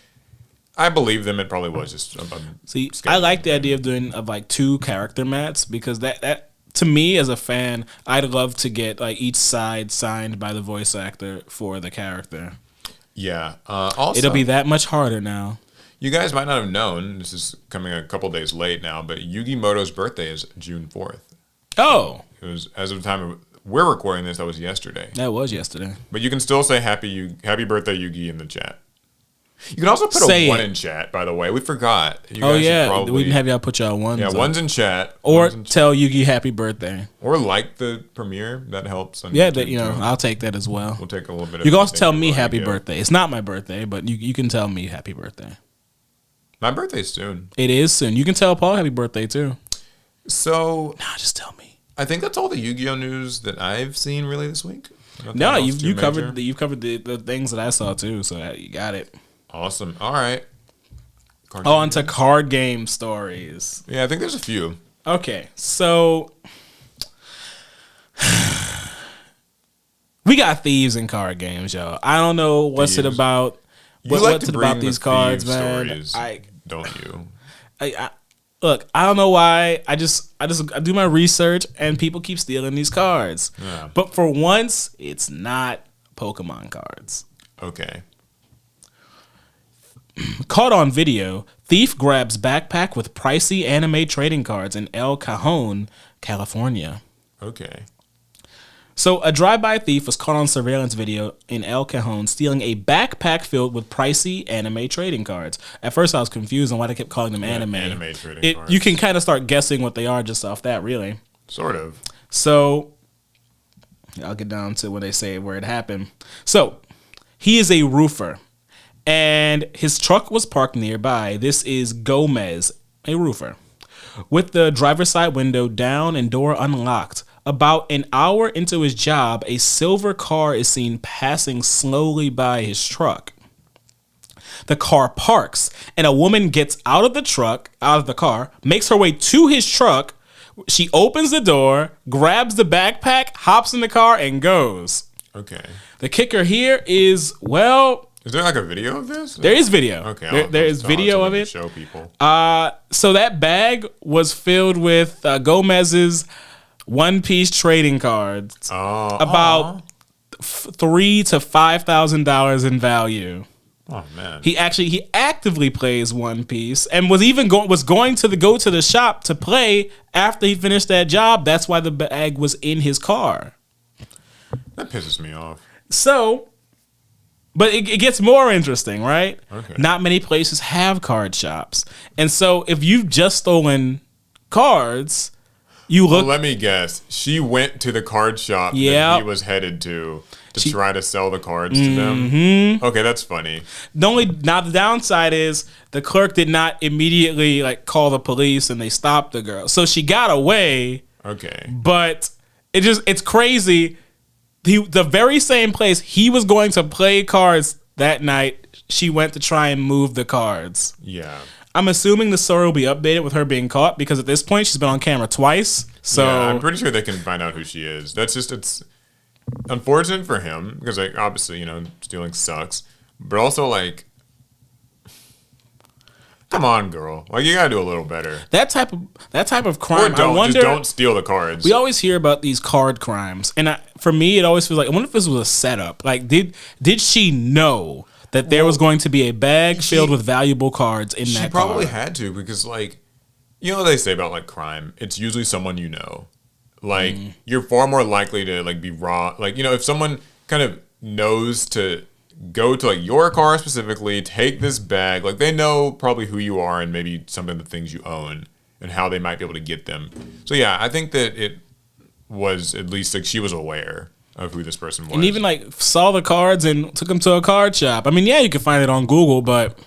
I believe them. It probably was just a See, I like the idea of like 2 character mats because that to me as a fan, I'd love to get like each side signed by the voice actor for the character. Yeah. Also, it'll be that much harder now. You guys might not have known, this is coming a couple days late now, but Yugi Moto's birthday is June 4th. Oh. It was, as of the time we're recording this, that was yesterday. That was yesterday. But you can still say happy birthday, Yugi, in the chat. You can also put a 1 in chat, by the way. We forgot. You guys we didn't have y'all put y'all 1s. Yeah, 1s in chat. Or tell Yugi happy birthday. Or like the premiere. That helps. Yeah, I'll take that as well. We'll take a little bit of you can also tell me happy birthday. It's not my birthday, but you can tell me happy birthday. My birthday's soon. It is soon. You can tell Paul happy birthday, too. So... Nah, just tell me. I think that's all the Yu-Gi-Oh news that I've seen really this week. No, you covered the things that I saw, too, so you got it. Awesome. All right. On to card game stories. Yeah, I think there's a few. Okay, so we got thieves in card games, y'all. I don't know what's it about. What's it about these cards, man? Don't you? Look, I don't know why. I do my research and people keep stealing these cards. Yeah. But for once, it's not Pokemon cards. Okay. Caught on video, thief grabs backpack with pricey anime trading cards in El Cajon, California. Okay. So a drive-by thief was caught on surveillance video in El Cajon stealing a backpack filled with pricey anime trading cards. At first I was confused on why they kept calling them anime. Anime trading cards. You can kind of start guessing what they are just off that, really. Sort of. So I'll get down to when they say where it happened. So he is a roofer. And his truck was parked nearby. This is Gomez, a roofer, with the driver's side window down and door unlocked. About an hour into his job, a silver car is seen passing slowly by his truck. The car parks, and a woman gets out of the car, makes her way to his truck. She opens the door, grabs the backpack, hops in the car, and goes. Okay. The kicker here is, well... Is there like a video of this? There is video. Okay. There is video of it. Show people. So that bag was filled with Gomez's one-piece trading cards. About $3,000 to $5,000 in value. Oh man. He actively plays One Piece and was even going to go to the shop to play after he finished that job. That's why the bag was in his car. That pisses me off. So, but it gets more interesting, right? Okay. Not many places have card shops. And so if you've just stolen cards, Well, let me guess. She went to the card shop that he was headed to try to sell the cards to them. Okay, that's funny. Now the downside is the clerk did not immediately call the police and they stopped the girl. So she got away. Okay. But it's crazy. The very same place he was going to play cards that night, she went to try and move the cards. Yeah. I'm assuming the story will be updated with her being caught because at this point she's been on camera twice. So yeah, I'm pretty sure they can find out who she is. It's unfortunate for him because obviously, stealing sucks. But also come on, girl. You gotta do a little better. That type of crime. Or don't steal the cards. We always hear about these card crimes, and for me, it always feels like I wonder if this was a setup. Did she know that there was going to be a bag filled with valuable cards in that car? She probably had to because what they say about crime. It's usually someone you know. You're far more likely to be raw. If someone kind of knows to go to your car specifically, take this bag, they know probably who you are and maybe some of the things you own. and how they might be able to get them. So yeah, I think that it was at least like she was aware of who this person was. And even like saw the cards and took them to a card shop. I mean, yeah, you can find it on Google, but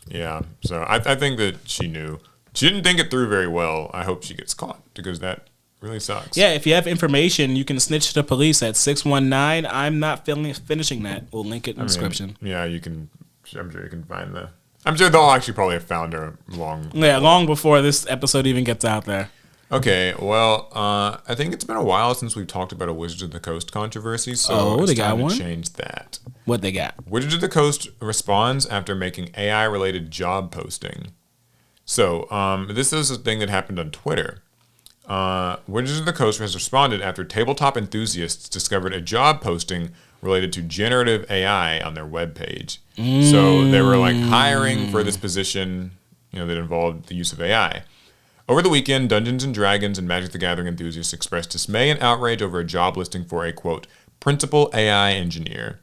yeah. So I think that she knew. She didn't think it through very well. I hope she gets caught because that really sucks. Yeah, if you have information, you can snitch to the police at 619. I'm not finishing that. We'll link it in the description. Yeah, you can. I'm sure you can find the. I'm sure they'll actually probably have found her long before this episode even gets out there. Okay, well, I think it's been a while since we've talked about a Wizards of the Coast controversy, so they got one? Change that. What they got? Wizards of the Coast responds after making AI-related job posting. So, this is a thing that happened on Twitter. Wizards of the Coast has responded after tabletop enthusiasts discovered a job posting related to generative AI on their webpage. So they were like hiring for this position, that involved the use of AI. Over the weekend, Dungeons & Dragons and Magic the Gathering enthusiasts expressed dismay and outrage over a job listing for a, quote, principal AI engineer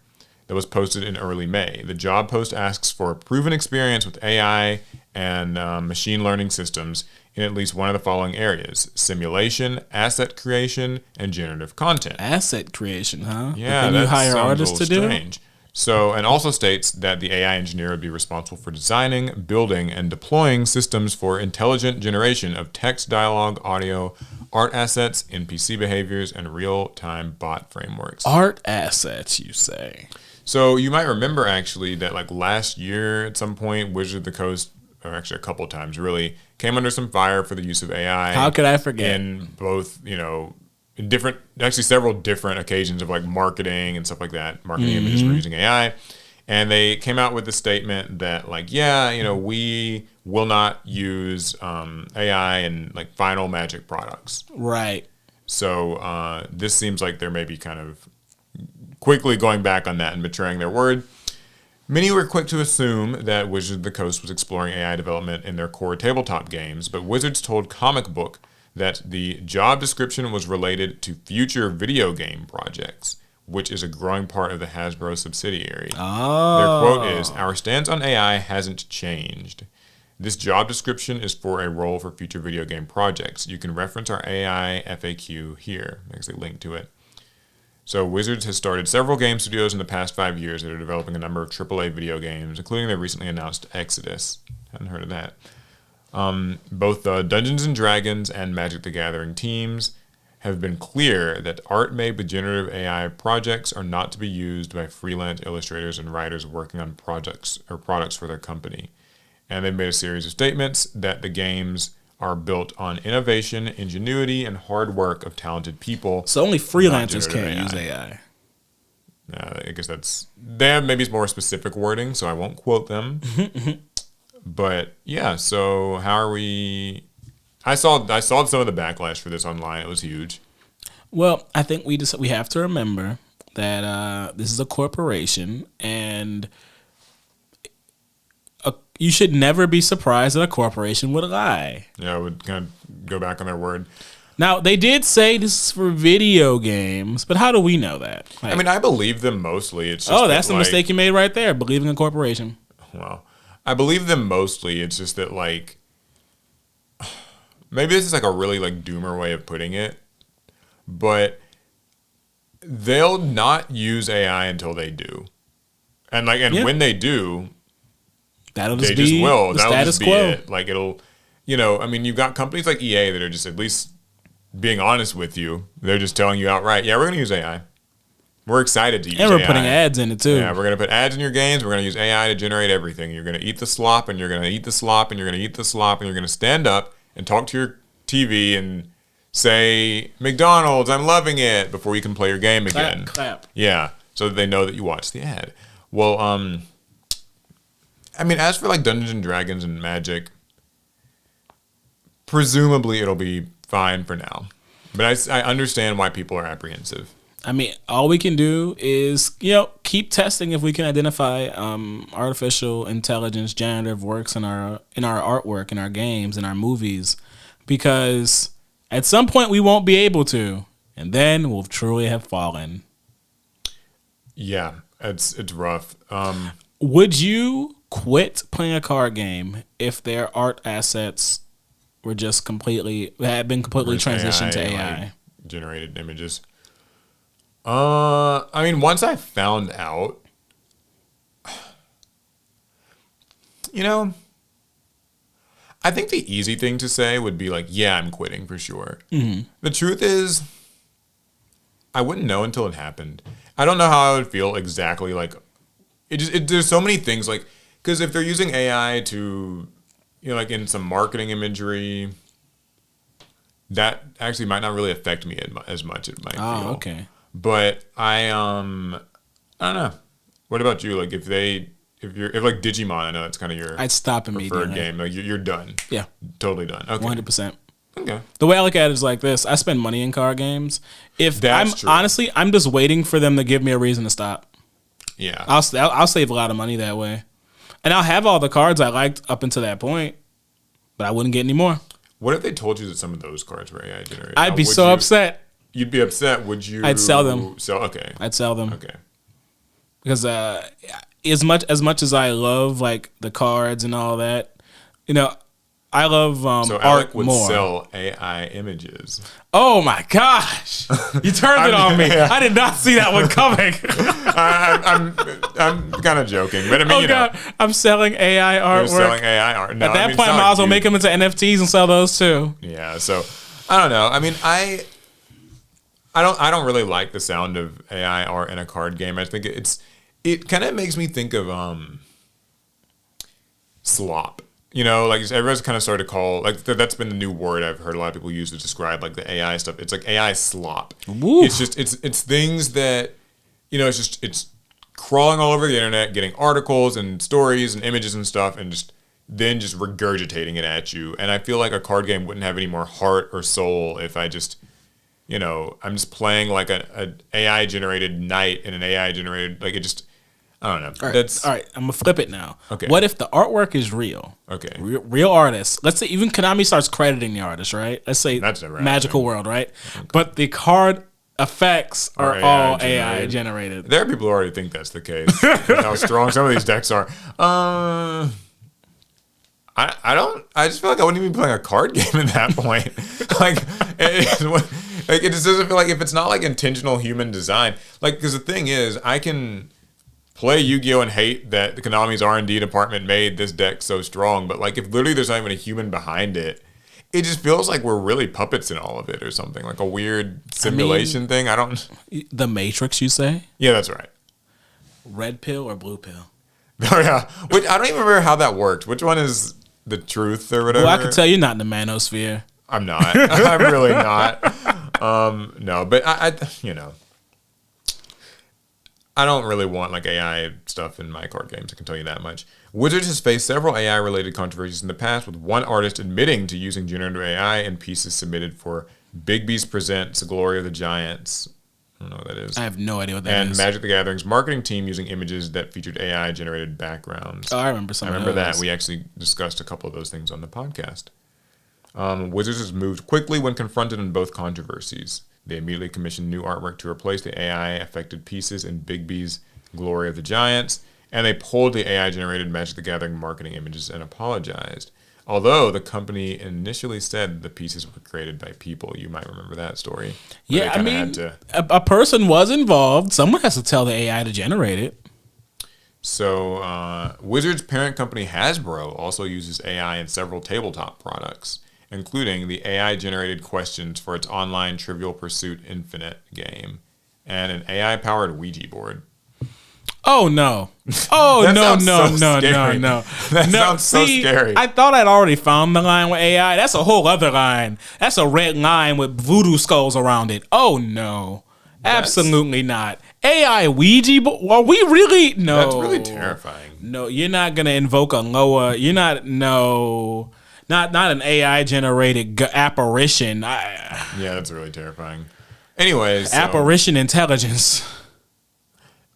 that was posted in early May. The job post asks for a proven experience with AI and machine learning systems in at least one of the following areas: simulation, asset creation, and generative content. Asset creation, huh? Yeah, that you hire artists to do? So, and also states that the AI engineer would be responsible for designing, building, and deploying systems for intelligent generation of text, dialogue, audio, art assets, NPC behaviors, and real-time bot frameworks. Art assets, you say? So you might remember actually that like last year at some point, Wizards of the Coast, or actually a couple of times really, came under some fire for the use of AI. How could I forget? In both, in different, actually several different occasions of like marketing and stuff like that, marketing images for using AI. And they came out with a statement that like, we will not use AI in like final Magic products. Right. So this seems like they're maybe kind of quickly going back on that and betraying their word. Many were quick to assume that Wizards of the Coast was exploring AI development in their core tabletop games, but Wizards told Comic Book that the job description was related to future video game projects, which is a growing part of the Hasbro subsidiary. Oh. Their quote is, "Our stance on AI hasn't changed. This job description is for a role for future video game projects. You can reference our AI FAQ here." There's a link to it. So Wizards has started several game studios in the past 5 years that are developing a number of AAA video games, including their recently announced Exodus. Hadn't heard of that. Both the Dungeons & Dragons and Magic the Gathering teams have been clear that art made with generative AI projects are not to be used by freelance illustrators and writers working on projects or products for their company. And they've made a series of statements that the games are built on innovation, ingenuity, and hard work of talented people. So only freelancers can't use AI. I guess maybe it's more specific wording, so I won't quote them. But yeah, so how are we? I saw some of the backlash for this online. It was huge. Well, I think we have to remember that this is a corporation, and you should never be surprised that a corporation would lie. Yeah, I would kind of go back on their word. Now, they did say this is for video games, but how do we know that? I mean, I believe them mostly. It's just that's the mistake you made right there, believing a corporation. Well, I believe them mostly. It's just that, like, maybe this is like a really like doomer way of putting it, but they'll not use AI until they do, and when they do, that'll just be the status quo. It. Like it'll, I mean, you've got companies like EA that are just at least being honest with you. They're just telling you outright, yeah, we're going to use AI. We're excited to use AI. And we're putting ads in it too. Yeah, we're going to put ads in your games. We're going to use AI to generate everything. You're going to eat the slop, and you're going to eat the slop, and you're going to eat the slop, and you're going to stand up and talk to your TV and say, McDonald's, I'm loving it, before you can play your game again. Clap. Yeah, so that they know that you watched the ad. Well, I mean, as for like Dungeons and Dragons and Magic, presumably it'll be fine for now. But I understand why people are apprehensive. I mean, all we can do is, keep testing if we can identify artificial intelligence generative works in our artwork, in our games, in our movies, because at some point we won't be able to, and then we'll truly have fallen. Yeah, it's rough. Would you quit playing a card game if their art assets were just had been completely transitioned to AI. Like, generated images. I mean, once I found out, you know, I think the easy thing to say would be like, yeah, I'm quitting for sure. Mm-hmm. The truth is, I wouldn't know until it happened. I don't know how I would feel exactly. Like, there's so many things. Like, because if they're using AI to, you know, like in some marketing imagery, that actually might not really affect me as much. It might feel. Oh, okay. But I don't know. What about you? Like, if like Digimon, I know that's kind of your I'd stop immediately. preferred game. Like, you're done. Yeah, totally done. Okay, 100%. Okay. The way I look at it is like this: I spend money in card games. Honestly, I'm just waiting for them to give me a reason to stop. Yeah, I'll save a lot of money that way, and I'll have all the cards I liked up until that point, but I wouldn't get any more. What if they told you that some of those cards were AI generated? I'd be so upset. You'd be upset. Would you? I'd sell them. Okay. I'd sell them. Okay. Because as much as I love like the cards and all that, you know, I love so art Alec would more. sell AI images. Oh my gosh! You turned it on me. I did not see that one coming. I'm kind of joking, but I mean, you know, I'm selling AI artwork. You're selling AI art. No, At that point, I might as well make them into NFTs and sell those too. Yeah. So I don't know. I mean, I don't really like the sound of AI art in a card game. I think it kind of makes me think of slop. You know, like everyone's kind of started to call, like that's been the new word I've heard a lot of people use to describe like the AI stuff. It's like AI slop. Woo. It's just it's things that, you know, it's crawling all over the internet, getting articles and stories and images and stuff, and then just regurgitating it at you. And I feel like a card game wouldn't have any more heart or soul if I just, you know, I'm just playing like a AI generated knight and an AI generated, like it just, I don't know. All right. I'm gonna flip it now. Okay. What if the artwork is real? Okay. Real artists. Let's say even Konami starts crediting the artist, right? Let's say that's never Magical World, right? Okay. But the card effects are all AI generated. There are people who already think that's the case. How strong some of these decks are. I just feel like I wouldn't even be playing a card game at that point. It just doesn't feel like, if it's not like intentional human design. Like, because the thing is, I can play Yu-Gi-Oh! And hate that Konami's R&D department made this deck so strong, but like if literally there's not even a human behind it, it just feels like we're really puppets in all of it or something, like a weird simulation thing. I don't. The Matrix, you say? Yeah, that's right. Red pill or blue pill? Oh yeah, which I don't even remember how that worked. Which one is the truth or whatever? Well, I can tell you're not in the manosphere. I'm not. I'm really not. No, but I you know, I don't really want like AI stuff in my card games. I can tell you that much. Wizards has faced several AI-related controversies in the past, with one artist admitting to using generative AI in pieces submitted for Bigby's Presents Glory of the Giants. I don't know what that is. I have no idea what that is. And Magic the Gathering's marketing team using images that featured AI-generated backgrounds. Oh, I remember some of those. I remember that. We actually discussed a couple of those things on the podcast. Wizards has moved quickly when confronted in both controversies. They immediately commissioned new artwork to replace the AI-affected pieces in Bigby's Glory of the Giants, and they pulled the AI-generated Magic the Gathering marketing images and apologized. Although the company initially said the pieces were created by people. You might remember that story. Yeah, I mean, a person was involved. Someone has to tell the AI to generate it. So Wizards' parent company Hasbro also uses AI in several tabletop products, including the AI-generated questions for its online Trivial Pursuit Infinite game and an AI-powered Ouija board. Oh, no. Oh, no. That sounds so scary. I thought I'd already found the line with AI. That's a whole other line. That's a red line with voodoo skulls around it. Oh, no. Absolutely not. AI Ouija board? Are we really? No. That's really terrifying. No, you're not going to invoke a lower. You're not. No. Not an AI-generated apparition. Yeah, that's really terrifying. Anyways. Apparition intelligence.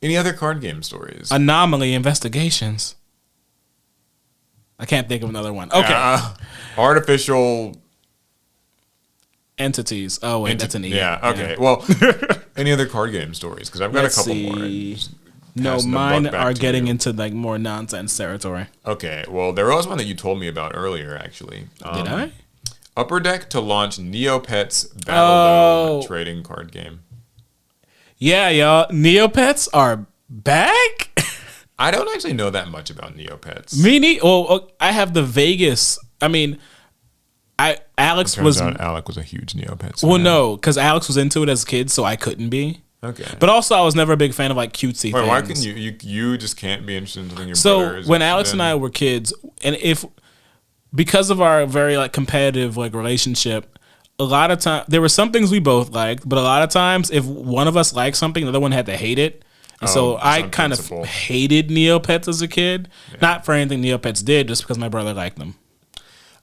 Any other card game stories? Anomaly investigations. I can't think of another one. Okay. Artificial entities. Oh, wait, that's an E. Yeah, okay. Yeah. Well, any other card game stories? Because I've got a couple more. No, mine are getting into like more nonsense territory. Okay, well, there was one that you told me about earlier, actually. Did I? Upper Deck to launch Neopets Battle Dome trading card game. Yeah, y'all. Neopets are back? I don't actually know that much about Neopets. Well, I have the Vegas. I mean, Alex Turns out Alec was a huge Neopets Well, fan. no, because Alex was into it as a kid, so I couldn't be. Okay. But also, I was never a big fan of like cutesy things. Why can you just can't be interested in something your so brother is when interested Alex in? and I were kids, and because of our very like competitive like relationship, a lot of time there were some things we both liked, but a lot of times if one of us liked something, the other one had to hate it. And so I kind of hated Neopets as a kid. Yeah. Not for anything Neopets did, just because my brother liked them.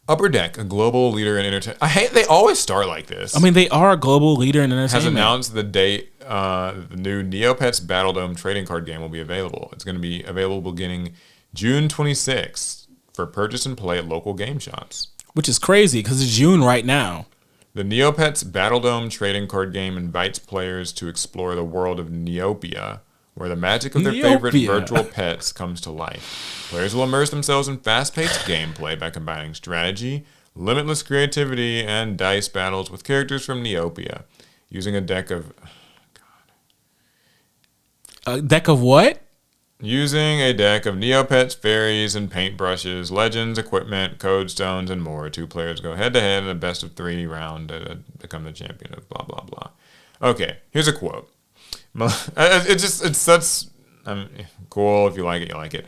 Upper Deck, a global leader in entertainment. They always start like this. I mean, they are a global leader in entertainment. Has announced the date the new Neopets Battle Dome trading card game will be available. It's going to be available beginning June 26th for purchase and play at local game shops. Which is crazy because it's June right now. The Neopets Battle Dome trading card game invites players to explore the world of Neopia, where the magic of their favorite virtual pets comes to life. Players will immerse themselves in fast-paced gameplay by combining strategy, limitless creativity, and dice battles with characters from Neopia, using a deck of... A deck of what? Using a deck of Neopets, fairies, and paintbrushes, legends, equipment, code stones, and more. 2 players go head-to-head in a best-of-3 round to become the champion of blah, blah, blah. Okay, here's a quote. It's such cool. If you like it, you like it.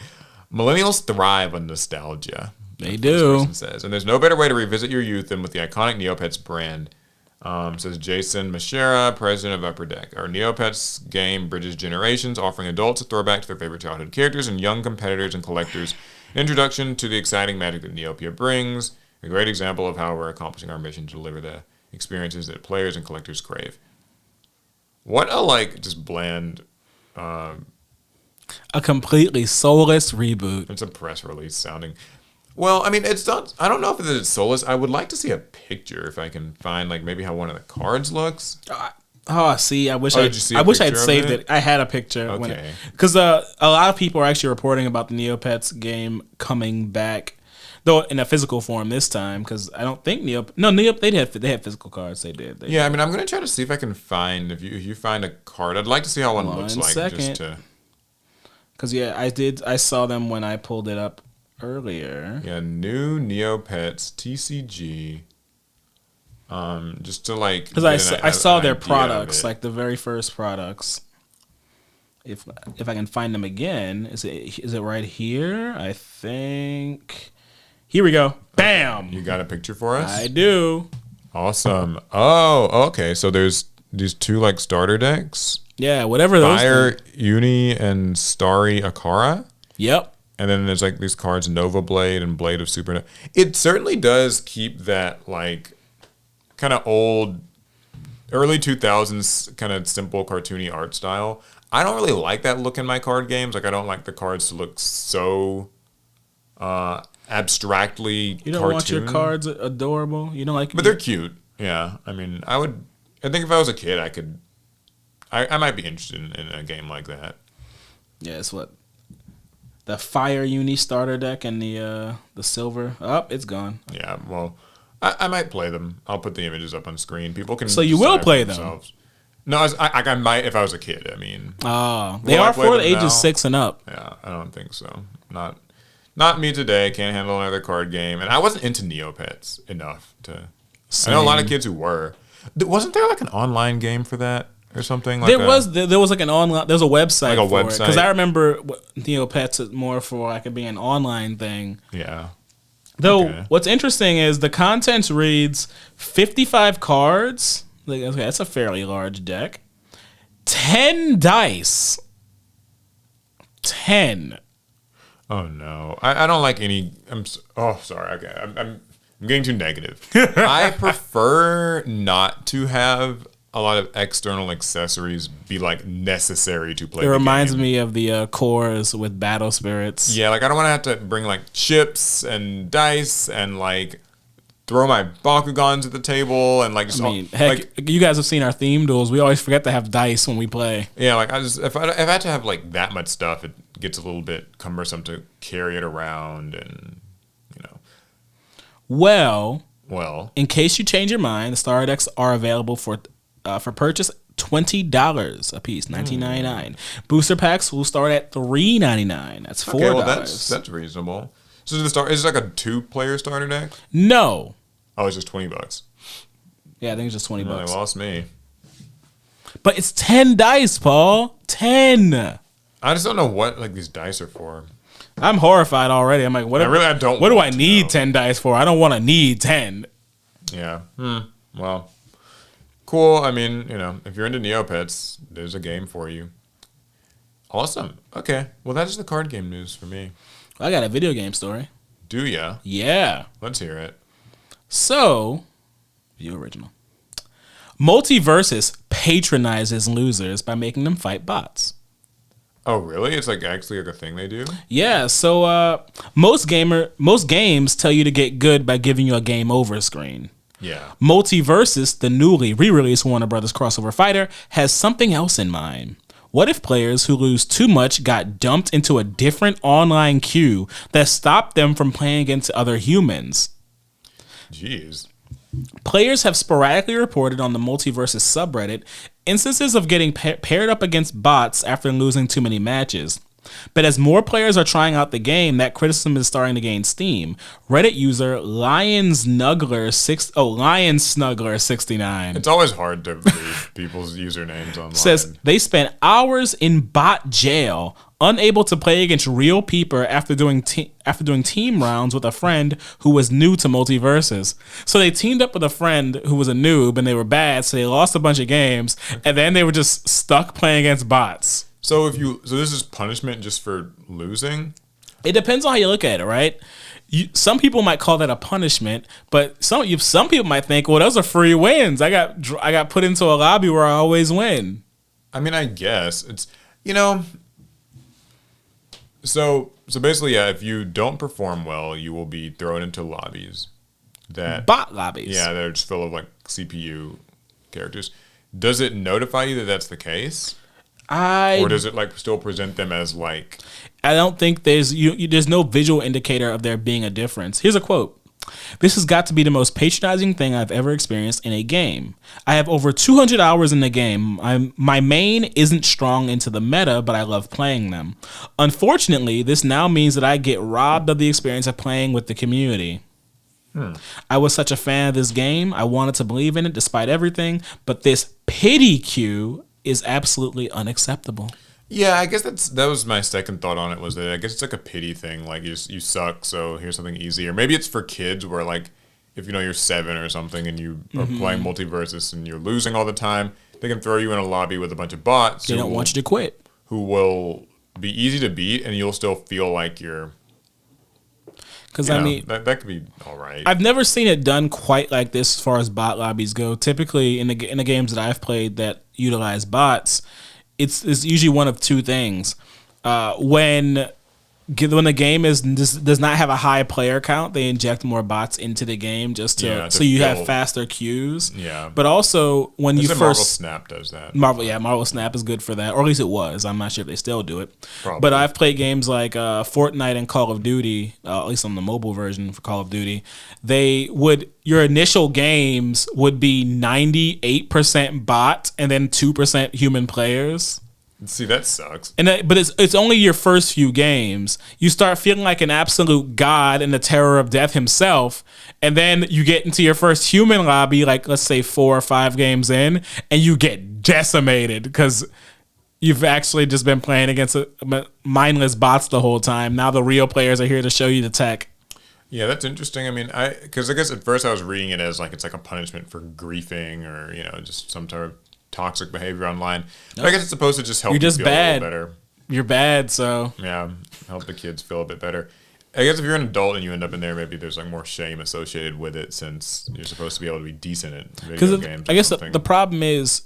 Millennials thrive on nostalgia. They do. This person says, and there's no better way to revisit your youth than with the iconic Neopets brand. Says Jason Mashera, president of Upper Deck. Our Neopets game bridges generations, offering adults a throwback to their favorite childhood characters and young competitors and collectors an introduction to the exciting magic that Neopia brings. A great example of how we're accomplishing our mission to deliver the experiences that players and collectors crave. What a just bland. A completely soulless reboot. It's a press release sounding. Well, I mean, it's not. I don't know if it's soulless. I would like to see a picture if I can find maybe how one of the cards looks. See, I wish I had saved it. I had a picture. Okay. Because a lot of people are actually reporting about the Neopets game coming back, though in a physical form this time. Because I don't think they had physical cards. They did. Yeah, I mean, I'm gonna try to see if I can find if you find a card. I'd like to see how one looks like. Second. Because I saw them when I pulled it up earlier. Yeah, new Neopets TCG. Just to because I saw their products, like the very first products. If I can find them again, is it right here? I think. Here we go. Bam! Okay. You got a picture for us? I do. Awesome. Oh, okay. So there's these 2 starter decks. Yeah, whatever those. Fire, Uni, and Starry Akara. Yep. And then there's these cards, Nova Blade and Blade of Supernova. It certainly does keep that kind of old, early 2000s kind of simple cartoony art style. I don't really like that look in my card games. I don't like the cards to look so abstractly. You don't want your cards adorable. You don't like, but they're cute. Yeah, I mean, I think if I was a kid, I might be interested in a game like that. Yeah, it's what. The Fire Uni starter deck and the silver. It's gone. Yeah, well, I might play them. I'll put the images up on screen. People can. So you will play them? No, I might if I was a kid. I mean, they are for the ages 6 and up. Yeah, I don't think so. Not me today. Can't handle another card game, and I wasn't into Neopets enough to. Same. I know a lot of kids who were. Wasn't there an online game for that? Or something there was an online. There's a website for it because I remember Neopets is more for it being an online thing. Yeah. Though what's interesting is the contents reads 55 cards. Okay, that's a fairly large deck. 10 dice. 10. Oh no, I don't like any. Sorry. Okay, I'm getting too negative. I prefer not to have a lot of external accessories be necessary to play. It reminds me of the cores with Battle Spirits. Yeah, I don't want to have to bring chips and dice and throw my Bakugans at the table and you guys have seen our theme duels. We always forget to have dice when we play. Yeah, if I had to have that much stuff, it gets a little bit cumbersome to carry it around and Well, Well, in case you change your mind, the starter decks are available for purchase $20 a piece, $19.99. Booster packs will start at $3.99. That's $4. okay, well that's reasonable. So is it like a 2-player starter deck? No. Oh, it's just $20. Yeah, I think it's just $20. No, they lost me. But it's 10 dice, Paul. 10. I just don't know what like these dice are for. I'm horrified already. I'm like, what do I need 10 dice for? I don't want to need 10. Yeah. Well, cool. I mean, if you're into Neopets, there's a game for you. Awesome. Okay. Well, that is the card game news for me. I got a video game story. Do ya? Yeah. Let's hear it. So, view original. Multiversus patronizes losers by making them fight bots. Oh, really? It's like actually like a thing they do? Yeah, so most games tell you to get good by giving you a game over screen. Yeah. Multiversus, the newly re-released Warner Brothers crossover fighter, has something else in mind. What if players who lose too much got dumped into a different online queue that stopped them from playing against other humans? Jeez. Players have sporadically reported on the Multiversus subreddit instances of getting paired up against bots after losing too many matches. But as more players are trying out the game, that criticism is starting to gain steam. Reddit user LionsSnuggler69 It's always hard to read people's usernames online. says they spent hours in bot jail, unable to play against real people after doing team rounds with a friend who was new to Multiversus. So they teamed up with a friend who was a noob and they were bad, so they lost a bunch of games, and then they were just stuck playing against bots. So this is punishment just for losing? It depends on how you look at it, right? Some people might call that a punishment, but some people might think, well, those are free wins. I got put into a lobby where I always win. I mean, I guess it's So basically, yeah, if you don't perform well, you will be thrown into lobbies bot lobbies. Yeah, they're just full of like CPU characters. Does it notify you that that's the case? Or does it like still present them as like? I don't think there's no visual indicator of there being a difference. Here's a quote. "This has got to be the most patronizing thing I've ever experienced in a game. I have over 200 hours in the game. My main isn't strong into the meta, but I love playing them. Unfortunately, this now means that I get robbed of the experience of playing with the community. I was such a fan of this game. I wanted to believe in it despite everything, but this pity queue is absolutely unacceptable." Yeah, I guess that was my second thought on it, was that I guess it's like a pity thing. Like you suck, so here's something easier. Maybe it's for kids where like if you're 7 or something and you are playing Multiversus and you're losing all the time, they can throw you in a lobby with a bunch of bots. They don't want you to quit. Who will be easy to beat, and you'll still feel like you're. Because I mean, that could be all right. I've never seen it done quite like this as far as bot lobbies go. Typically, in the games that I've played that utilize bots, it's usually one of two things. When the game does not have a high player count, they inject more bots into the game just so you have faster queues. Yeah. But also when you first Marvel Snap does that. Marvel Snap is good for that, or at least it was. I'm not sure if they still do it. Probably. But I've played games like Fortnite and Call of Duty, at least on the mobile version for Call of Duty. Your initial games would be 98% bot and then 2% human players. See, that sucks. But it's only your first few games. You start feeling like an absolute god and the terror of death himself, and then you get into your first human lobby, like let's say 4 or 5 games in, and you get decimated because you've actually just been playing against mindless bots the whole time. Now the real players are here to show you the tech. Yeah, that's interesting. I mean, because I guess at first I was reading it as like it's like a punishment for griefing or just some type of toxic behavior online. Nope. I guess it's supposed to just help you feel a little better. You're bad, so yeah, help the kids feel a bit better. I guess if you're an adult and you end up in there, maybe there's like more shame associated with it since you're supposed to be able to be decent at video games. I guess the problem is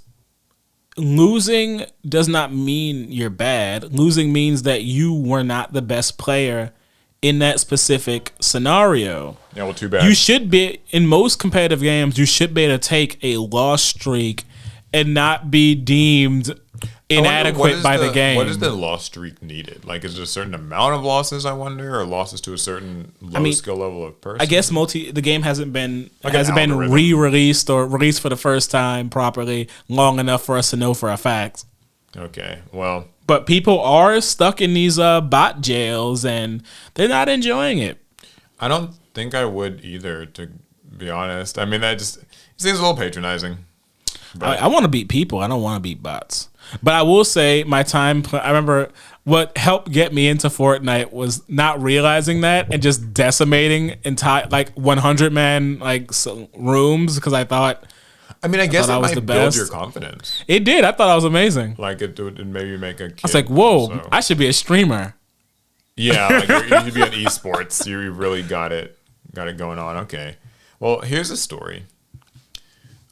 losing does not mean you're bad. Losing means that you were not the best player in that specific scenario. Yeah, well, too bad. You should be, in most competitive games, you should be able to take a loss streak and not be deemed inadequate by the game. What is the loss streak needed? Like, is it a certain amount of losses, I wonder, or losses to a certain low skill level of person? I guess the game hasn't been Like re-released or released for the first time properly long enough for us to know for a fact. Okay, well. But people are stuck in these bot jails, and they're not enjoying it. I don't think I would either, to be honest. I mean, it seems a little patronizing. I want to beat people. I don't want to beat bots. But I will say I remember what helped get me into Fortnite was not realizing that and just decimating entire 100-man rooms because I thought. I mean, I guess it might build your confidence. It did. I thought I was amazing. Like it would maybe make a kid. I was like, whoa, I should be a streamer. Yeah, like you should be in esports. You really got it going on. Okay. Well, here's a story.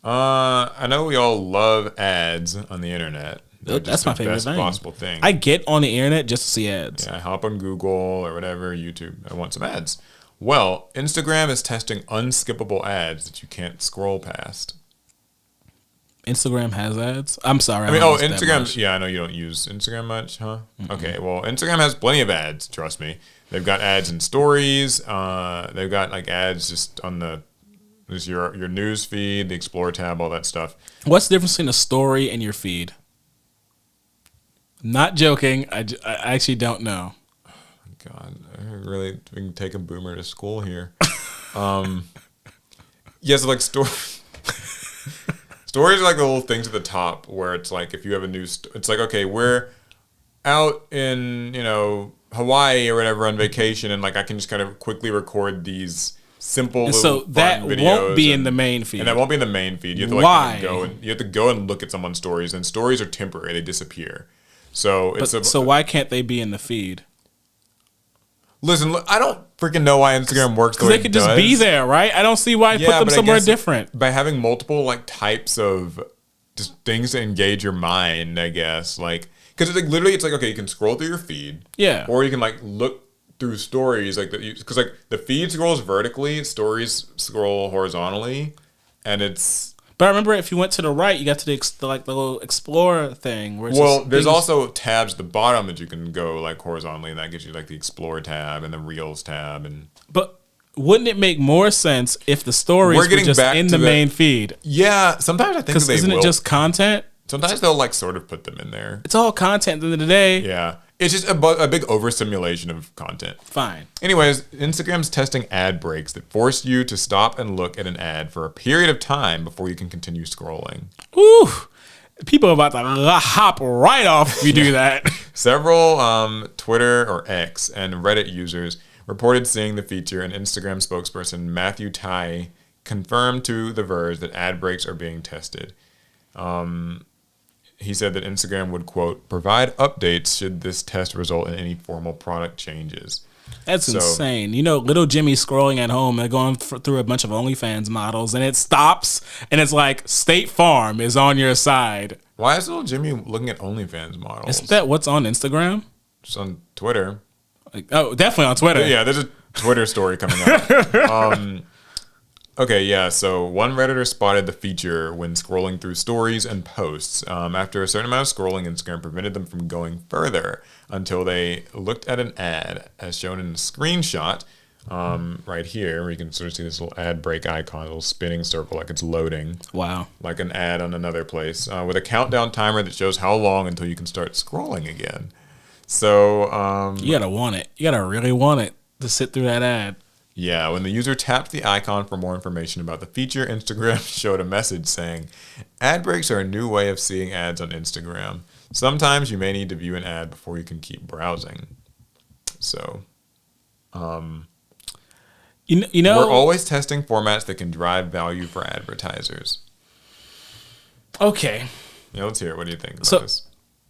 I know we all love ads on the internet. That's my favorite thing. Possible thing. I get on the internet just to see ads. Yeah, I hop on Google or whatever, YouTube. I want some ads. Well, Instagram is testing unskippable ads that you can't scroll past. Instagram has ads? I'm sorry. Instagram. Yeah, I know you don't use Instagram much, huh? Mm-mm. Okay, well, Instagram has plenty of ads. Trust me. They've got ads in stories. They've got ads just on your news feed, the Explore tab, all that stuff. What's the difference between a story and your feed? Not joking. I actually don't know. God, I really we can take a boomer to school here. So stories are like the little things at the top where it's like if you have a new, it's like, okay, we're out in Hawaii or whatever on vacation, and I can just kind of quickly record these simple little fun videos. Won't be in the main feed. And that won't be in the main feed. You have to you have to go and look at someone's stories, and stories are temporary; they disappear. So why can't they be in the feed? Listen, I don't freaking know why Instagram works the way it does. Because they could just be there, right? I don't see why put them somewhere different. By having multiple types of just things to engage your mind, I guess. Because it's literally, it's okay, you can scroll through your feed. Yeah. Or you can look through stories because the feed scrolls vertically, stories scroll horizontally, and it's. But I remember if you went to the right, you got to the little Explorer thing. Where there's also tabs at the bottom that you can go horizontally, and that gives you the Explore tab and the Reels tab. But wouldn't it make more sense if the stories were just in the main feed? Yeah, sometimes I think they will. Isn't it just content? Sometimes they'll sort of put them in there. It's all content at the end of the day. Yeah. It's just a big overstimulation of content. Fine. Anyways, Instagram's testing ad breaks that force you to stop and look at an ad for a period of time before you can continue scrolling. Ooh. People are about to hop right off if you do that. Several Twitter or X and Reddit users reported seeing the feature, and Instagram spokesperson Matthew Tai confirmed to The Verge that ad breaks are being tested. He said that Instagram would, quote, provide updates should this test result in any formal product changes. That's insane. Little Jimmy's scrolling at home. They're going through a bunch of OnlyFans models, and it stops, and it's like State Farm is on your side. Why is little Jimmy looking at OnlyFans models? Isn't that what's on Instagram? Just on Twitter. Definitely on Twitter. Yeah, there's a Twitter story coming up. Okay, yeah, so one Redditor spotted the feature when scrolling through stories and posts. After a certain amount of scrolling, Instagram prevented them from going further until they looked at an ad, as shown in the screenshot right here, where you can sort of see this little ad break icon, a little spinning circle like it's loading. Wow. Like an ad on another place, with a countdown timer that shows how long until you can start scrolling again. So... you gotta want it. You gotta really want it to sit through that ad. Yeah, when the user tapped the icon for more information about the feature, Instagram showed a message saying, ad breaks are a new way of seeing ads on Instagram. Sometimes you may need to view an ad before you can keep browsing. So, we're always testing formats that can drive value for advertisers. Okay. Yeah, let's hear it. What do you think about this?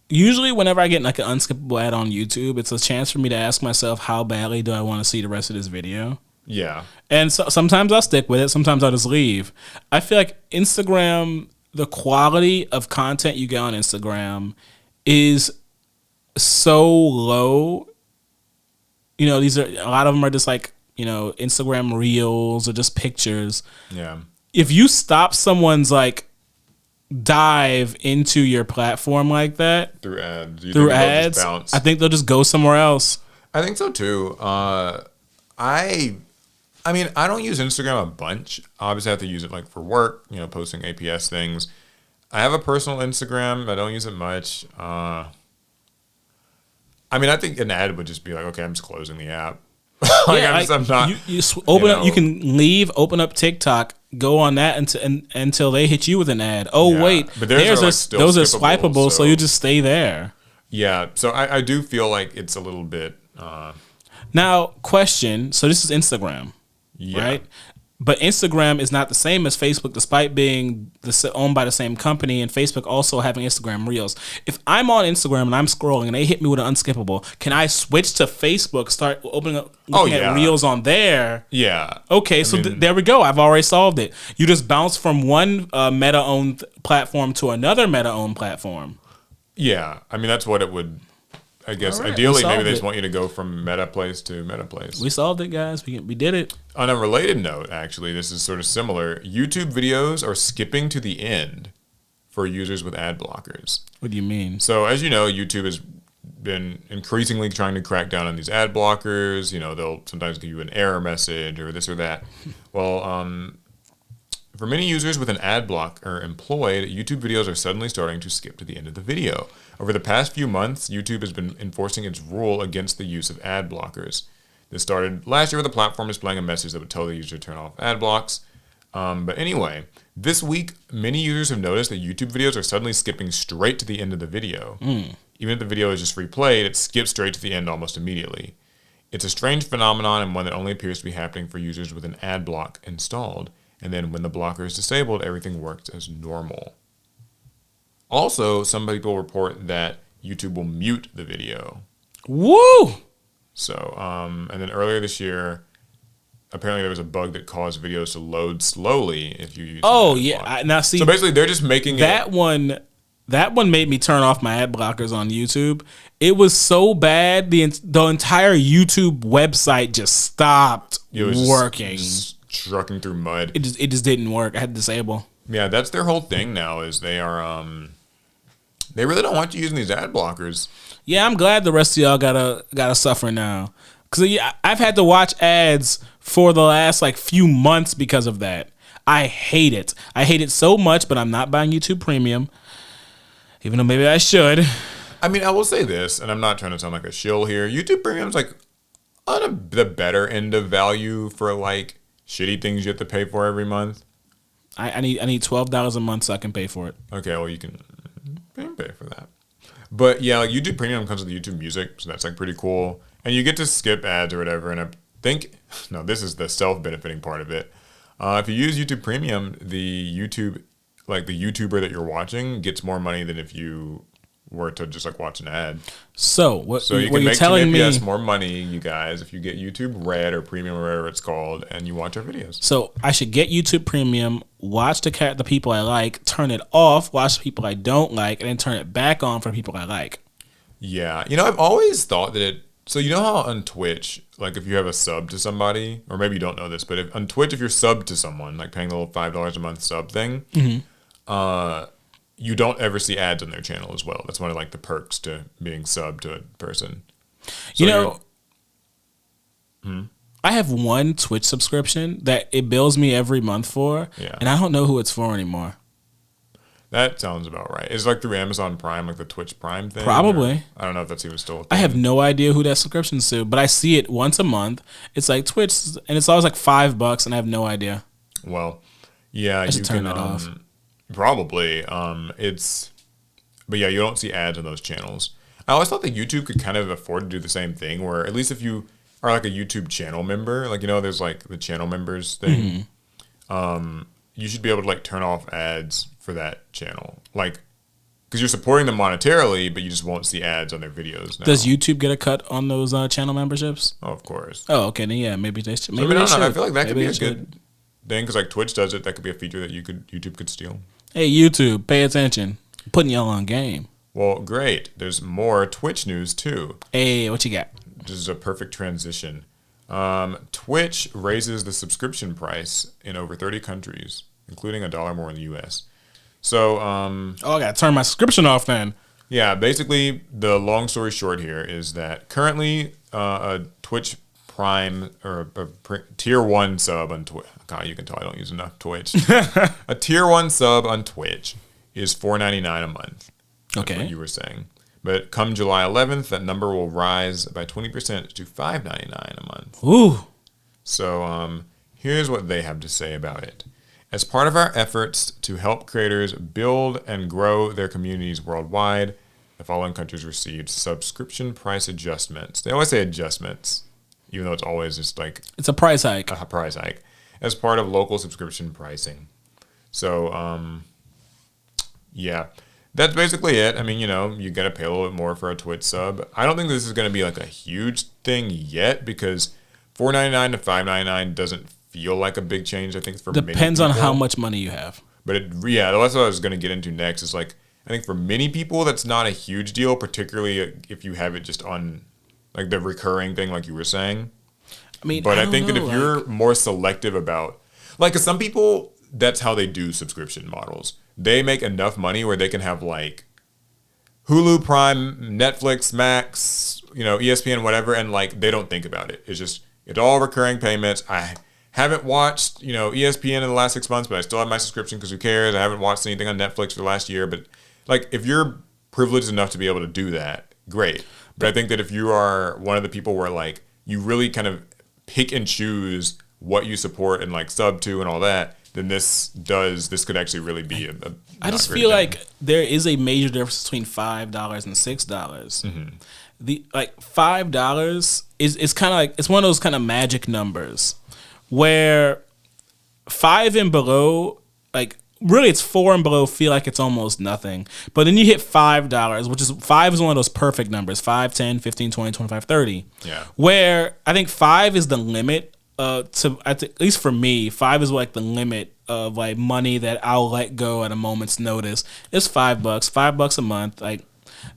Usually whenever I get an unskippable ad on YouTube, it's a chance for me to ask myself, how badly do I want to see the rest of this video? Yeah. And so sometimes I'll stick with it. Sometimes I'll just leave. I feel like Instagram, the quality of content you get on Instagram is so low. A lot of them are just Instagram reels or just pictures. Yeah. If you stop someone's dive into your platform like that through ads. through ads, I think they'll just go somewhere else. I think so too. I mean, I don't use Instagram a bunch. Obviously, I have to use it like for work, posting APS things. I have a personal Instagram. I don't use it much. I mean, I think an ad would just be like, okay, I'm just closing the app. I'm not. You open up. You can leave. Open up TikTok. Go on that until they hit you with an ad. Oh wait, but those are swipeable, so you just stay there. Yeah, so I do feel like it's a little bit. Now, question. So this is Instagram, right? But Instagram is not the same as Facebook, despite being owned by the same company, and Facebook also having Instagram Reels. If I'm on Instagram and I'm scrolling and they hit me with an Unskippable, can I switch to Facebook, start opening up, looking at Reels on there? Yeah. Okay, there we go. I've already solved it. You just bounce from one Meta-owned platform to another Meta-owned platform. Yeah, I mean, that's what it would... I guess ideally, maybe they just want you to go from Meta Place to Meta Place. We solved it, guys. We did it. On a related note, actually, this is sort of similar. YouTube videos are skipping to the end for users with ad blockers. What do you mean? So, as you know, YouTube has been increasingly trying to crack down on these ad blockers. They'll sometimes give you an error message or this or that. Well, for many users with an ad blocker employed, YouTube videos are suddenly starting to skip to the end of the video. Over the past few months, YouTube has been enforcing its rule against the use of ad blockers. This started last year with the platform displaying a message that would tell the user to turn off ad blocks. But anyway, this week, many users have noticed that YouTube videos are suddenly skipping straight to the end of the video. Even if the video is just replayed, it skips straight to the end almost immediately. It's a strange phenomenon and one that only appears to be happening for users with an ad block installed. And then when the blocker is disabled, everything works as normal. Also, some people report that YouTube will mute the video. Woo! So, and then earlier this year, apparently there was a bug that caused videos to load slowly if you use. Oh yeah, now see. So basically, they're just making that one. That one made me turn off my ad blockers on YouTube. It was so bad, the entire YouTube website just stopped working. Just trucking through mud. It just didn't work. I had to disable. Yeah, that's their whole thing now. Is they are they really don't want you using these ad blockers. Yeah, I'm glad the rest of y'all gotta suffer now. Cause I've had to watch ads for the last few months because of that. I hate it. I hate it so much, but I'm not buying YouTube Premium, even though maybe I should. I mean, I will say this, and I'm not trying to sound like a shill here. YouTube Premium's on the better end of value for shitty things you have to pay for every month. I need $12 a month so I can pay for it. Okay, well you can pay for that. But yeah, YouTube Premium comes with YouTube Music, so that's pretty cool. And you get to skip ads or whatever. And I think this is the self-benefiting part of it. If you use YouTube Premium, the YouTuber that you're watching gets more money than if you were to just watch an ad. So you can make telling me more money, you guys, if you get YouTube Red or Premium or whatever it's called, and you watch our videos. So I should get YouTube Premium, watch the people I like, turn it off, watch the people I don't like, and then turn it back on for people I like. Yeah, I've always thought that so you know how on Twitch, if you have a sub to somebody, or maybe you don't know this, but on Twitch, if you're subbed to someone, paying the little $5 a month sub thing, you don't ever see ads on their channel as well. That's one of the perks to being subbed to a person. So I have one Twitch subscription that it bills me every month for, and I don't know who it's for anymore. That sounds about right. It's through Amazon Prime, the Twitch Prime thing. Probably. I don't know if that's even still a thing. I have no idea who that subscription's to, but I see it once a month. It's Twitch, and it's always $5, and I have no idea. Well, yeah, you can turn that off. Probably. But yeah, you don't see ads on those channels. I always thought that YouTube could kind of afford to do the same thing, where at least if you are a YouTube channel member, there's the channel members thing. You should be able to turn off ads for that channel, because you're supporting them monetarily, but you just won't see ads on their videos now. Does YouTube get a cut on those channel memberships? Oh, of course. Oh, okay. Then yeah, maybe they should. I feel like that could be a good thing, because Twitch does it. That could be a feature that YouTube could steal. Hey, YouTube, pay attention. I'm putting y'all on game. Well, great. There's more Twitch news too. Hey, what you got? This is a perfect transition. Twitch raises the subscription price in over 30 countries, including $1 more in the U.S. So, I gotta turn my subscription off then. yeah, basically, the long story short here is that currently a Twitch Prime or a tier 1 sub on Twitch. God, you can tell I don't use enough Twitch. A tier 1 sub on Twitch is $4.99 a month. That's what you were saying. But come July 11th, that number will rise by 20% to $5.99 a month. Ooh. So here's what they have to say about it. As part of our efforts to help creators build and grow their communities worldwide, the following countries received subscription price adjustments. They always say adjustments, even though it's always just like... It's a price hike. A price hike. As part of local subscription pricing. So, yeah. That's basically it. I mean, you know, you got to pay a little bit more for a Twitch sub. I don't think this is going to be like a huge thing yet because $4.99 to $5.99 doesn't feel like a big change. I think for depends many on people. how much money you have. But yeah, that's what I was going to get into next. Is like I think for many people that's not a huge deal, particularly if you have it just on like the recurring thing, like you were saying. I mean, but I think that if you're more selective about like, 'cause some people that's how they do subscription models. They make enough money where they can have like Hulu, Prime, Netflix, Max, you know, ESPN, whatever, and like they don't think about it. It's all recurring payments. I haven't watched, you know, ESPN in the last 6 months, but I still have my subscription because who cares? I haven't watched anything on Netflix for the last year. But like, if you're privileged enough to be able to do that, great. But I think that if you are one of the people where like you really kind of pick and choose what you support and like sub to and all that, then this could actually really be a I just feel like there is a major difference between $5 and $6. Mm-hmm. The like $5 is kind of like it's one of those kind of magic numbers where 5 and below, like really it's 4 and below feel like it's almost nothing. But then you hit $5, which is 5 is one of those perfect numbers, 5, 10, 15, 20, 25, 30. Yeah. Where I think 5 is the limit at least for me, 5 is like the limit of like money that I'll let go at a moment's notice. It's $5, $5 a month. Like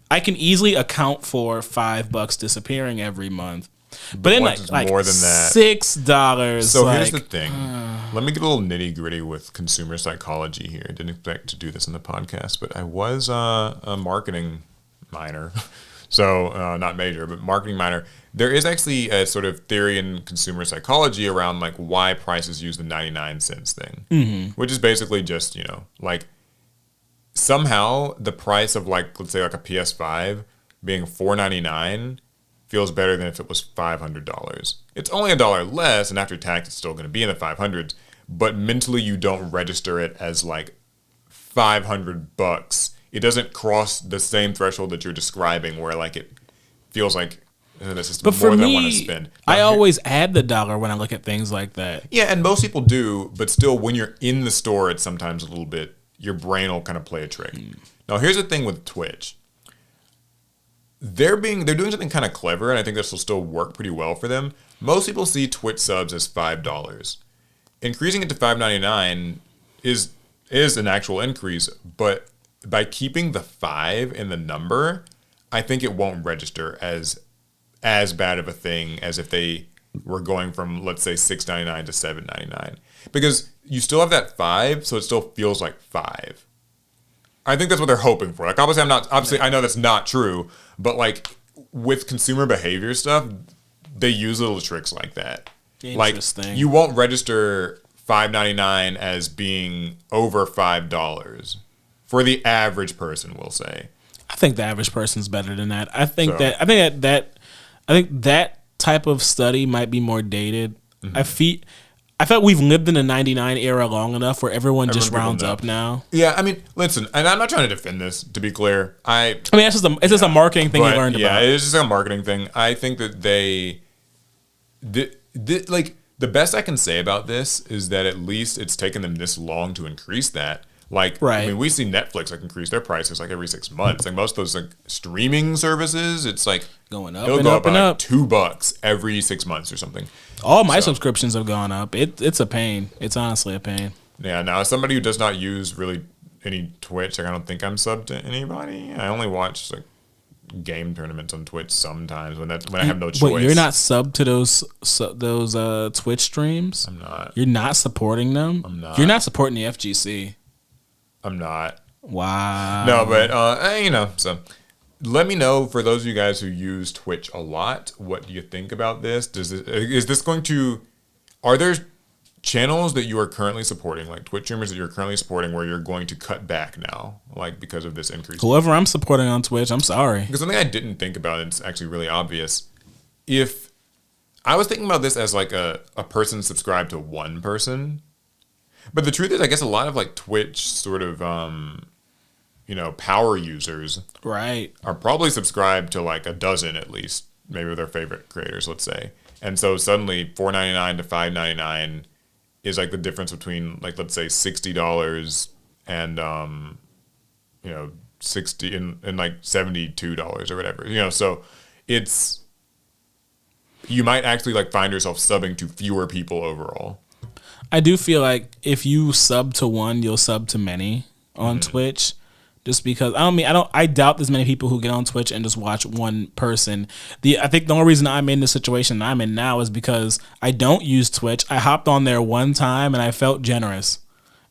I can easily account for $5 disappearing every month. But then like more than that, $6. So like, here's the thing. Let me get a little nitty gritty with consumer psychology here. I didn't expect to do this in the podcast, but I was a marketing minor. So not major, but marketing minor. There is actually a sort of theory in consumer psychology around like why prices use the 99 cents thing, which is basically just, you know, like somehow the price of like, let's say like a PS5 being $4.99 feels better than if it was $500. It's only $1 less, and after tax, it's still going to be in the 500s. But mentally, you don't register it as like $500. It doesn't cross the same threshold that you're describing, where like it feels like this is more than I want to spend. I always add the dollar when I look at things like that. Yeah, and most people do, but still, when you're in the store, it's sometimes a little bit. Your brain will kind of play a trick. Now, here's the thing with Twitch. They're doing something kind of clever, and I think this will still work pretty well for them. Most people see Twitch subs as $5. Increasing it to $5.99 is an actual increase, but by keeping the 5 in the number, I think it won't register as bad of a thing as if they were going from, let's say, $6.99 to $7.99, because you still have that 5, so it still feels like 5. I think that's what they're hoping for. Like, obviously, I know that's not true, but like with consumer behavior stuff, they use little tricks like that. Like, you won't register $5.99 as being over $5 for the average person, we'll say. I think the average person's better than that. I think that type of study might be more dated. I felt we've lived in the 99 era long enough where everyone just rounds up now. Yeah, I mean, listen, and I'm not trying to defend this, to be clear. I mean, it's just a marketing thing you learned about. Yeah, it's just a marketing thing. I think that like, the best I can say about this is that at least it's taken them this long to increase that. Like, right. I mean, we see Netflix like increase their prices like every 6 months. Like most of those like streaming services, it's like going up. It'll and go up and like up. $2 every 6 months or something. All my subscriptions have gone up. It's a pain. It's honestly a pain. Yeah. Now, as somebody who does not use really any Twitch, like I don't think I'm subbed to anybody. I only watch like game tournaments on Twitch sometimes when I have no choice. Wait, you're not subbed to those Twitch streams? I'm not. You're not supporting them? I'm not. You're not supporting the FGC. I'm not. Wow. No, but so let me know, for those of you guys who use Twitch a lot, what do you think about this? Are there channels that you are currently supporting, like Twitch streamers that you're currently supporting, where you're going to cut back now, like because of this increase? Whoever I'm supporting on Twitch, I'm sorry. Because something I didn't think about, and it's actually really obvious. If I was thinking about this as like a person subscribed to one person, but the truth is, I guess a lot of like Twitch sort of power users, right, are probably subscribed to like a dozen at least, maybe their favorite creators, let's say. And so suddenly $4.99 to $5.99 is like the difference between, like, let's say $60 and $60 and like $72 or whatever. So it's, you might actually like find yourself subbing to fewer people overall. I do feel like if you sub to one, you'll sub to many on Twitch. Just because I doubt there's many people who get on Twitch and just watch one person. I think the only reason I'm in the situation I'm in now is because I don't use Twitch. I hopped on there one time and I felt generous,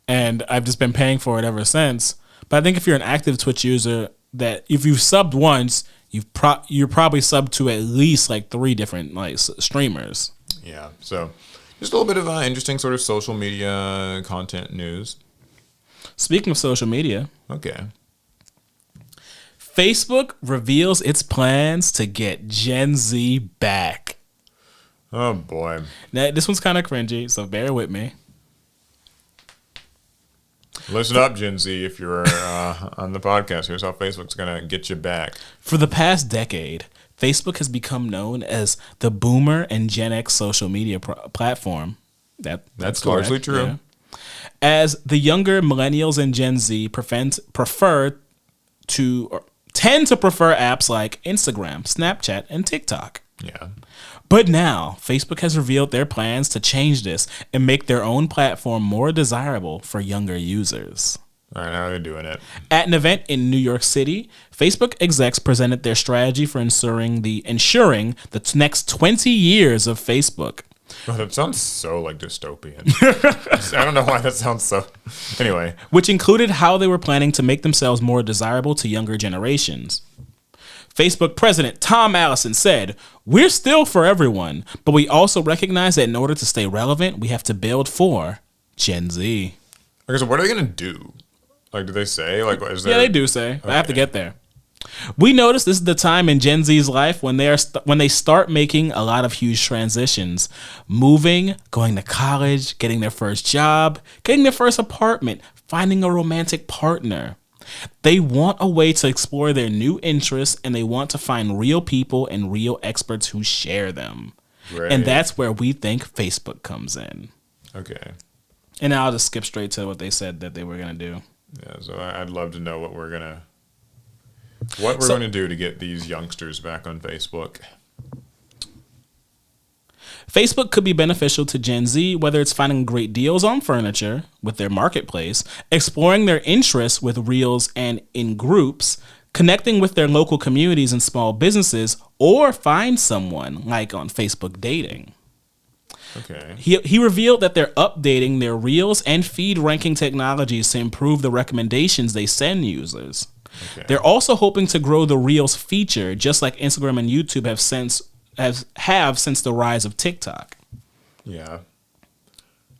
and I've just been paying for it ever since. But I think if you're an active Twitch user, that if you've subbed once, you're probably subbed to at least like 3 different like streamers. Yeah. So just a little bit of interesting sort of social media content news. Speaking of social media, okay. Facebook reveals its plans to get Gen Z back. Oh, boy. Now, this one's kind of cringy, so bear with me. Listen up, Gen Z, if you're on the podcast. Here's how Facebook's going to get you back. For the past decade, Facebook has become known as the Boomer and Gen X social media platform. That's largely true. Yeah. As the younger millennials and Gen Z tend to prefer apps like Instagram, Snapchat, and TikTok. Yeah. But now, Facebook has revealed their plans to change this and make their own platform more desirable for younger users. All right, how are they doing it? At an event in New York City, Facebook execs presented their strategy for ensuring the next 20 years of Facebook. Oh, that sounds so like dystopian. I don't know why that sounds so. Anyway. Which included how they were planning to make themselves more desirable to younger generations. Facebook President Tom Allison said, "We're still for everyone, but we also recognize that in order to stay relevant, we have to build for Gen Z." Okay, so what are they going to do? Like, do they say? Like, is there... Yeah, they do say. Okay. I have to get there. We notice this is the time in Gen Z's life when they start making a lot of huge transitions. Moving, going to college, getting their first job, getting their first apartment, finding a romantic partner. They want a way to explore their new interests, and they want to find real people and real experts who share them. Right. And that's where we think Facebook comes in. Okay. And now I'll just skip straight to what they said that they were going to do. Yeah, so I'd love to know what we're going to do to get these youngsters back on Facebook. Facebook could be beneficial to Gen Z, whether it's finding great deals on furniture with their marketplace, exploring their interests with reels and in groups, connecting with their local communities and small businesses, or find someone like on Facebook dating. Okay. He revealed that they're updating their reels and feed ranking technologies to improve the recommendations they send users. Okay. They're also hoping to grow the Reels feature, just like Instagram and YouTube have since the rise of TikTok. Yeah.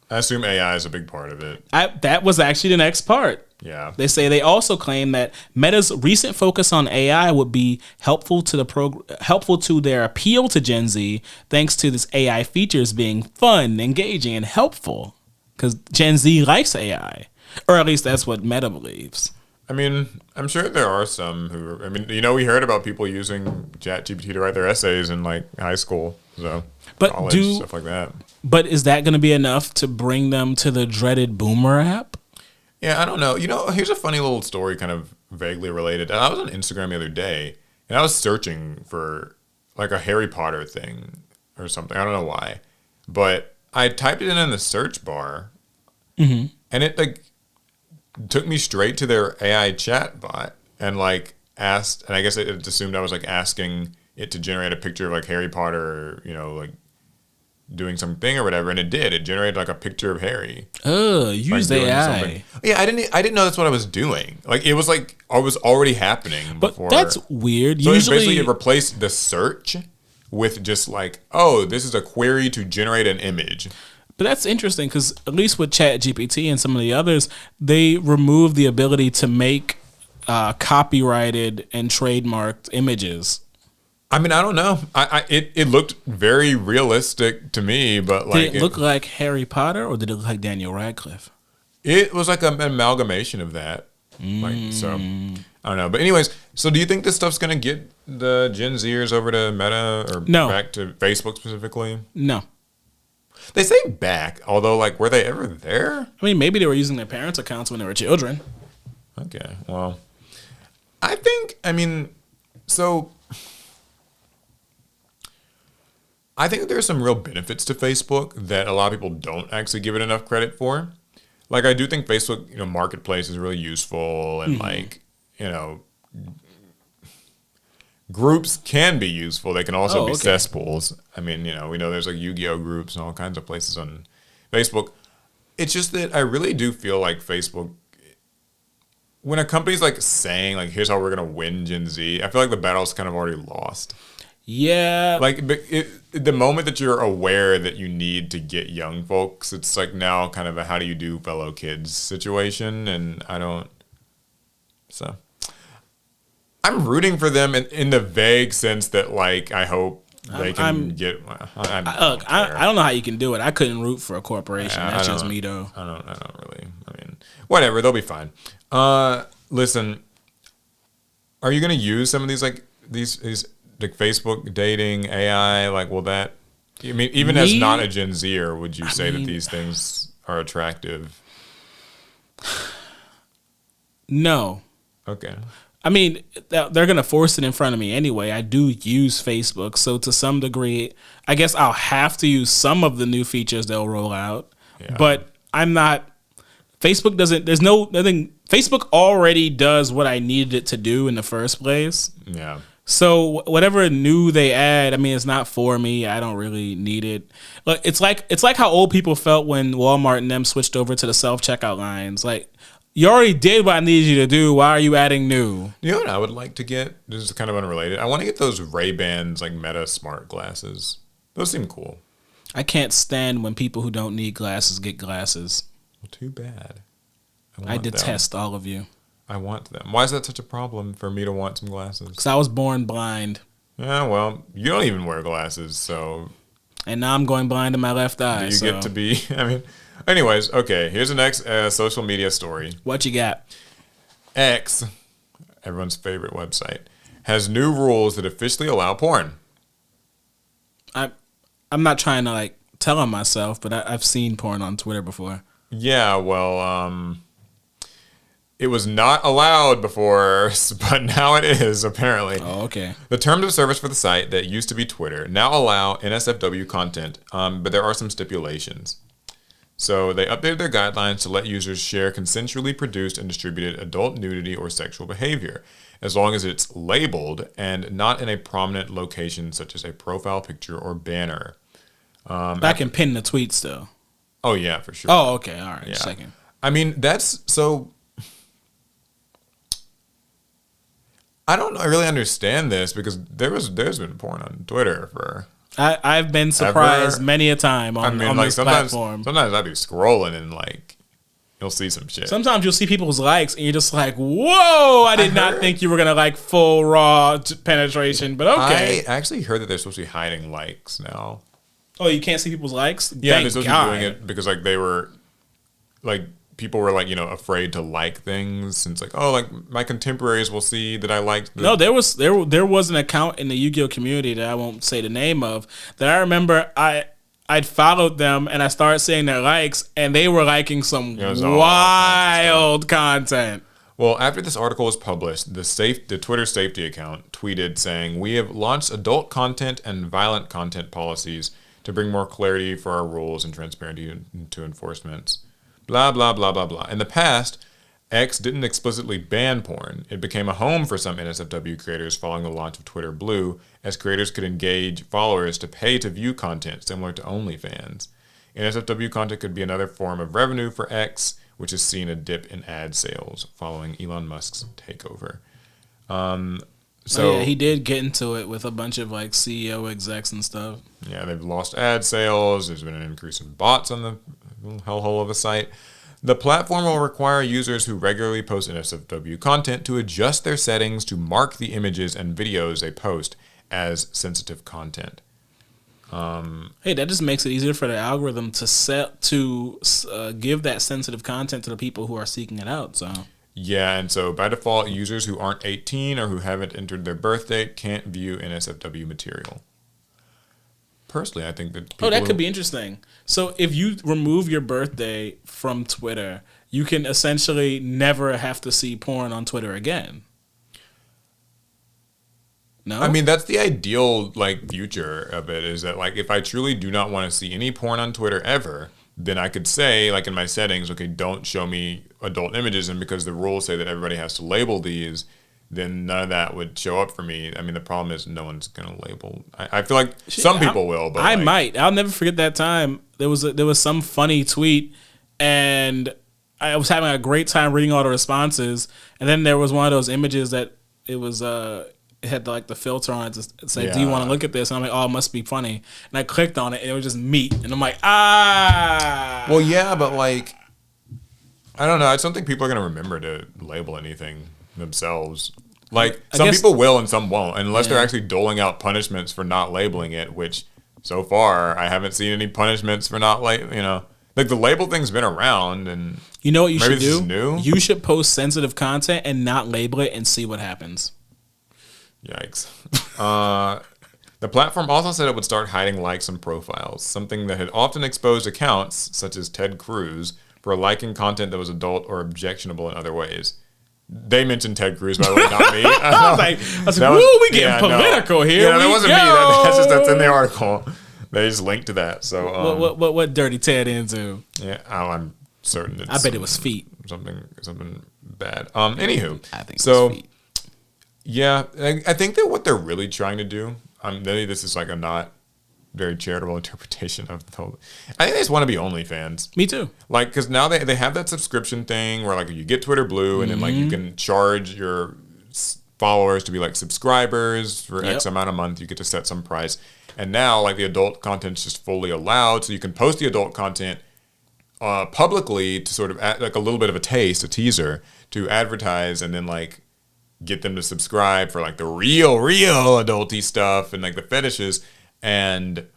I assume AI is a big part of it. That was actually the next part. Yeah. They also claim that Meta's recent focus on AI would be helpful to their appeal to Gen Z, thanks to this AI features being fun, engaging, and helpful. Because Gen Z likes AI, or at least that's what Meta believes. I mean, I'm sure there are some who, we heard about people using ChatGPT to write their essays in like high school, college, stuff like that. But is that going to be enough to bring them to the dreaded Boomer app? Yeah, I don't know. Here's a funny little story, kind of vaguely related. I was on Instagram the other day, and I was searching for like a Harry Potter thing or something. I don't know why, but I typed it in the search bar, and it like took me straight to their AI chat bot and like asked, and I guess it assumed I was like asking it to generate a picture of like Harry Potter, like doing something or whatever, and it did. It generated like a picture of Harry. Oh, use doing AI. something. Yeah, I didn't know that's what I was doing. Like it was like I was already happening before. But that's weird. So Usually, basically it replaced the search with just like, oh, this is a query to generate an image. but that's interesting because at least with ChatGPT and some of the others, they remove the ability to make copyrighted and trademarked images. I mean, I don't know. It looked very realistic to me, but like, Did it look like Harry Potter or did it look like Daniel Radcliffe? it was like an amalgamation of that. Like, so I don't know. But anyways, so do you think this stuff's gonna get the Gen Zers over to Meta or No. back to Facebook specifically? No. They say back, although like, were they ever there? I mean, maybe they were using their parents' accounts when they were children. Okay, well, I think, I mean, so I think there's some real benefits to Facebook that a lot of people don't actually give it enough credit for. Like, I do think Facebook, marketplace is really useful, and like, groups can be useful. They can also be cesspools. I mean, we know there's like Yugioh groups and all kinds of places on Facebook. It's just that I really do feel like Facebook, when a company's like saying like, here's how we're going to win Gen Z, I feel like the battle's kind of already lost. Yeah. Like the moment that you're aware that you need to get young folks, it's like now kind of a how do you do fellow kids situation. And so I'm rooting for them in the vague sense that like, I hope they can get, I don't know how you can do it. I couldn't root for a corporation. That's just me though. I don't really, whatever, they'll be fine. Listen, are you going to use some of these, like these like Facebook dating AI? Like, will that, I mean, even as not a Gen Zer, would you say that these things are attractive? No. Okay. I mean, they're going to force it in front of me anyway. I do use Facebook. So to some degree, I guess I'll have to use some of the new features they'll roll out. Yeah. But I'm not, Facebook doesn't, there's no, nothing, Facebook already does what I needed it to do in the first place. Yeah. So whatever new they add, I mean, it's not for me. I don't really need it. But it's like how old people felt when Walmart and them switched over to the self-checkout lines. Like, you already did what I needed you to do. Why are you adding new? You know what I would like to get? This is kind of unrelated. I want to get those Ray-Bans, like Meta smart glasses. Those seem cool. I can't stand when people who don't need glasses get glasses. Well, too bad. I detest all of you. I want them. Why is that such a problem for me to want some glasses? Because I was born blind. Yeah, well, you don't even wear glasses, so. And now I'm going blind in my left eye. Do you get to be, anyways, okay, here's the next social media story. What you got? X, everyone's favorite website, has new rules that officially allow porn. I'm not trying to like tell on myself, but I've seen porn on Twitter before. Yeah, well, it was not allowed before, but now it is, apparently. Oh, okay. The terms of service for the site that used to be Twitter now allow NSFW content, but there are some stipulations. So they updated their guidelines to let users share consensually produced and distributed adult nudity or sexual behavior, as long as it's labeled and not in a prominent location such as a profile picture or banner. I can pin the tweets, though. Oh, yeah, for sure. Oh, okay. All right. Yeah. Second. I mean, that's so... I don't really understand this because there's been porn on Twitter for... I've been surprised many a time on this platform. Sometimes I'd be scrolling and like you'll see some shit. Sometimes you'll see people's likes and you're just like, whoa, I did not think you were going to like full raw penetration, but okay. I actually heard that they're supposed to be hiding likes now. Oh, you can't see people's likes? Yeah, they're supposed to be doing it because like they were like people were like, afraid to like things. And it's like, oh, like my contemporaries will see that I liked. No, there was an account in the Yu-Gi-Oh community that I won't say the name of that I remember I'd followed them and I started seeing their likes and they were liking some wild content. Well, after this article was published, the Twitter safety account tweeted saying, "We have launched adult content and violent content policies to bring more clarity for our rules and transparency to enforcements. Blah, blah, blah, blah, blah. In the past, X didn't explicitly ban porn. It became a home for some NSFW creators following the launch of Twitter Blue, as creators could engage followers to pay to view content similar to OnlyFans. NSFW content could be another form of revenue for X, which has seen a dip in ad sales following Elon Musk's takeover. He did get into it with a bunch of like CEO execs and stuff. Yeah, they've lost ad sales. There's been an increase in bots on the hellhole of a site. The platform will require users who regularly post NSFW content to adjust their settings to mark the images and videos they post as sensitive content. Hey, that just makes it easier for the algorithm to give that sensitive content to the people who are seeking it out. So yeah, and so by default, users who aren't 18 or who haven't entered their birth date can't view NSFW material. Personally, I think that that could be interesting. So if you remove your birthday from Twitter, you can essentially never have to see porn on Twitter again. No? I mean, that's the ideal like future of it, is that like if I truly do not want to see any porn on Twitter ever, then I could say like in my settings, okay, don't show me adult images, and because the rules say that everybody has to label these, then none of that would show up for me. I mean, the problem is no one's gonna label. I feel like some people will, but I might. I'll never forget that time. There was some funny tweet, and I was having a great time reading all the responses, and then there was one of those images that it was it had like the filter on it to say, "Do you want to look at this?" And I'm like, "Oh, it must be funny." And I clicked on it, and it was just meat, and I'm like, "Ah." Well, yeah, but like, I don't know. I don't think people are gonna remember to label anything themselves. Like some people will and some won't, unless they're actually doling out punishments for not labeling it, which so far I haven't seen any punishments for not like the label thing's been around, and you know what you should do? Is new? You should post sensitive content and not label it and see what happens. Yikes. The platform also said it would start hiding likes and profiles, something that had often exposed accounts such as Ted Cruz for liking content that was adult or objectionable in other ways. They mentioned Ted Cruz, by the way, not me. I was like, woo, we getting political here. Yeah, that wasn't me. That's in the article. They just linked to that. So what dirty Ted into? Yeah, I'm certain it's I bet it was feet. Something bad. Anywho, I think so. It was feet. Yeah, I think that what they're really trying to do, maybe this is like a not very charitable interpretation of the whole. I think they just want to be OnlyFans. Me too. Like, because now they have that subscription thing where like you get Twitter Blue and then like you can charge your followers to be like subscribers for X amount a month. You get to set some price, and now like the adult content's just fully allowed, so you can post the adult content publicly to sort of add like a little bit of a teaser to advertise, and then like get them to subscribe for like the real adulty stuff and like the fetishes. And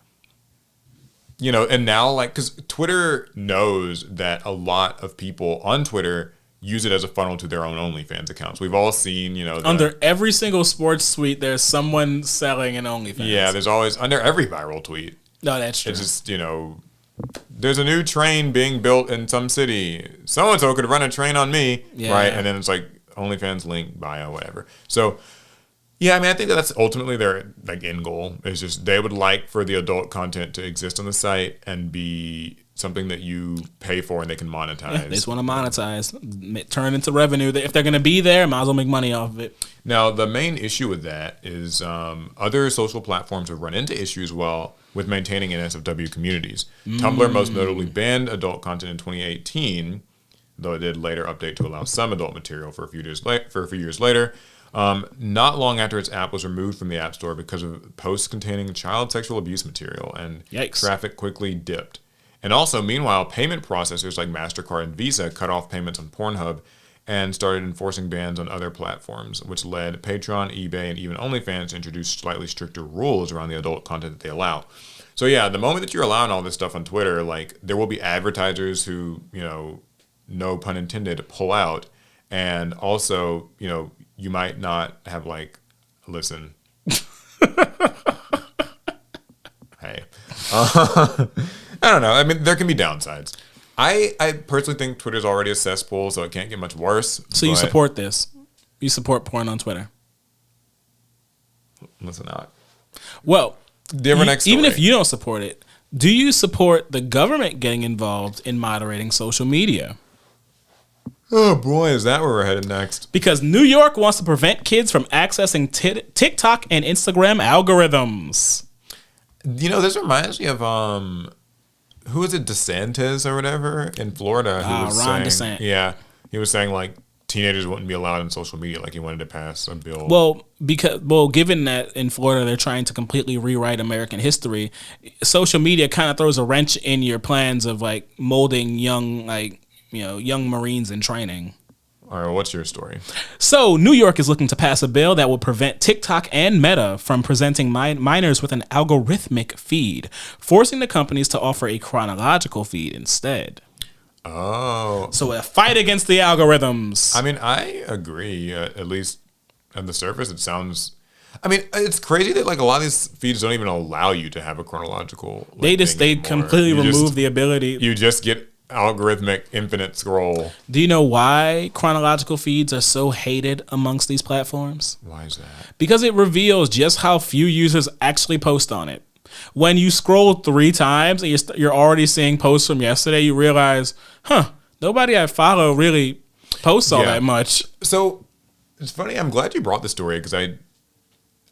and now like because Twitter knows that a lot of people on Twitter use it as a funnel to their own OnlyFans accounts. We've all seen under every single sports tweet there's someone selling an OnlyFans. Yeah, there's always under every viral tweet. No, that's true. It's just there's a new train being built in some city. So and so could run a train on me, right? And then it's like OnlyFans link bio whatever. So. Yeah, I mean, I think that's ultimately their like end goal. Is just they would like for the adult content to exist on the site and be something that you pay for and they can monetize. Yeah, they just want to monetize, turn into revenue. If they're going to be there, might as well make money off of it. Now, the main issue with that is other social platforms have run into issues with maintaining NSFW communities. Tumblr most notably banned adult content in 2018, though it did later update to allow some adult material for a few years later. Not long after its app was removed from the App Store because of posts containing child sexual abuse material, and traffic quickly dipped. And also, meanwhile, payment processors like MasterCard and Visa cut off payments on Pornhub and started enforcing bans on other platforms, which led Patreon, eBay, and even OnlyFans to introduce slightly stricter rules around the adult content that they allow. So yeah, the moment that you're allowing all this stuff on Twitter, like there will be advertisers who, no pun intended, pull out, and also, you might not have listen. Hey. I don't know. I mean, there can be downsides. I personally think Twitter's already a cesspool, so it can't get much worse. So you support this? You support porn on Twitter? Listen out. Well, next even if you don't support it, do you support the government getting involved in moderating social media? Oh boy, is that where we're headed next? Because New York wants to prevent kids from accessing TikTok and Instagram algorithms. You know, this reminds me of who is it, DeSantis or whatever in Florida? Who was Ron saying, DeSantis. Yeah, he was saying like teenagers wouldn't be allowed on social media. Like he wanted to pass a bill. Well, given that in Florida they're trying to completely rewrite American history, social media kind of throws a wrench in your plans of like molding young Marines in training. All right, what's your story? So, New York is looking to pass a bill that will prevent TikTok and Meta from presenting minors with an algorithmic feed, forcing the companies to offer a chronological feed instead. Oh. So, a fight against the algorithms. I mean, I agree. At least on the surface, it sounds... I mean, it's crazy that like a lot of these feeds don't even allow you to have a chronological... They completely remove the ability... You just get algorithmic infinite scroll. Do you know why chronological feeds are so hated amongst these platforms? Why is that? Because it reveals just how few users actually post on it. When you scroll 3 times and you're already seeing posts from yesterday, you realize, nobody I follow really posts all that much. So it's funny. I'm glad you brought the story because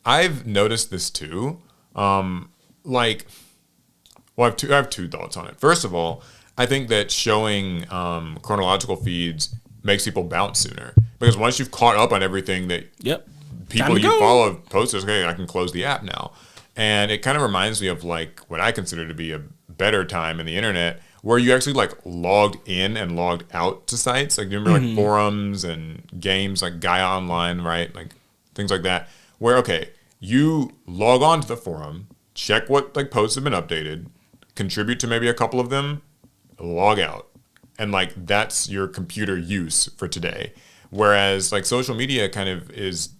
I've noticed this too. I have two thoughts on it. First of all, I think that showing chronological feeds makes people bounce sooner because once you've caught up on everything that people you follow posted, okay, I can close the app now. And it kind of reminds me of like what I consider to be a better time in the internet where you actually like logged in and logged out to sites. Like, do you remember like forums and games like Gaia Online, right? Like things like that where, okay, you log on to the forum, check what like posts have been updated, contribute to maybe a couple of them, log out. And like that's your computer use for today. Whereas like social media kind of is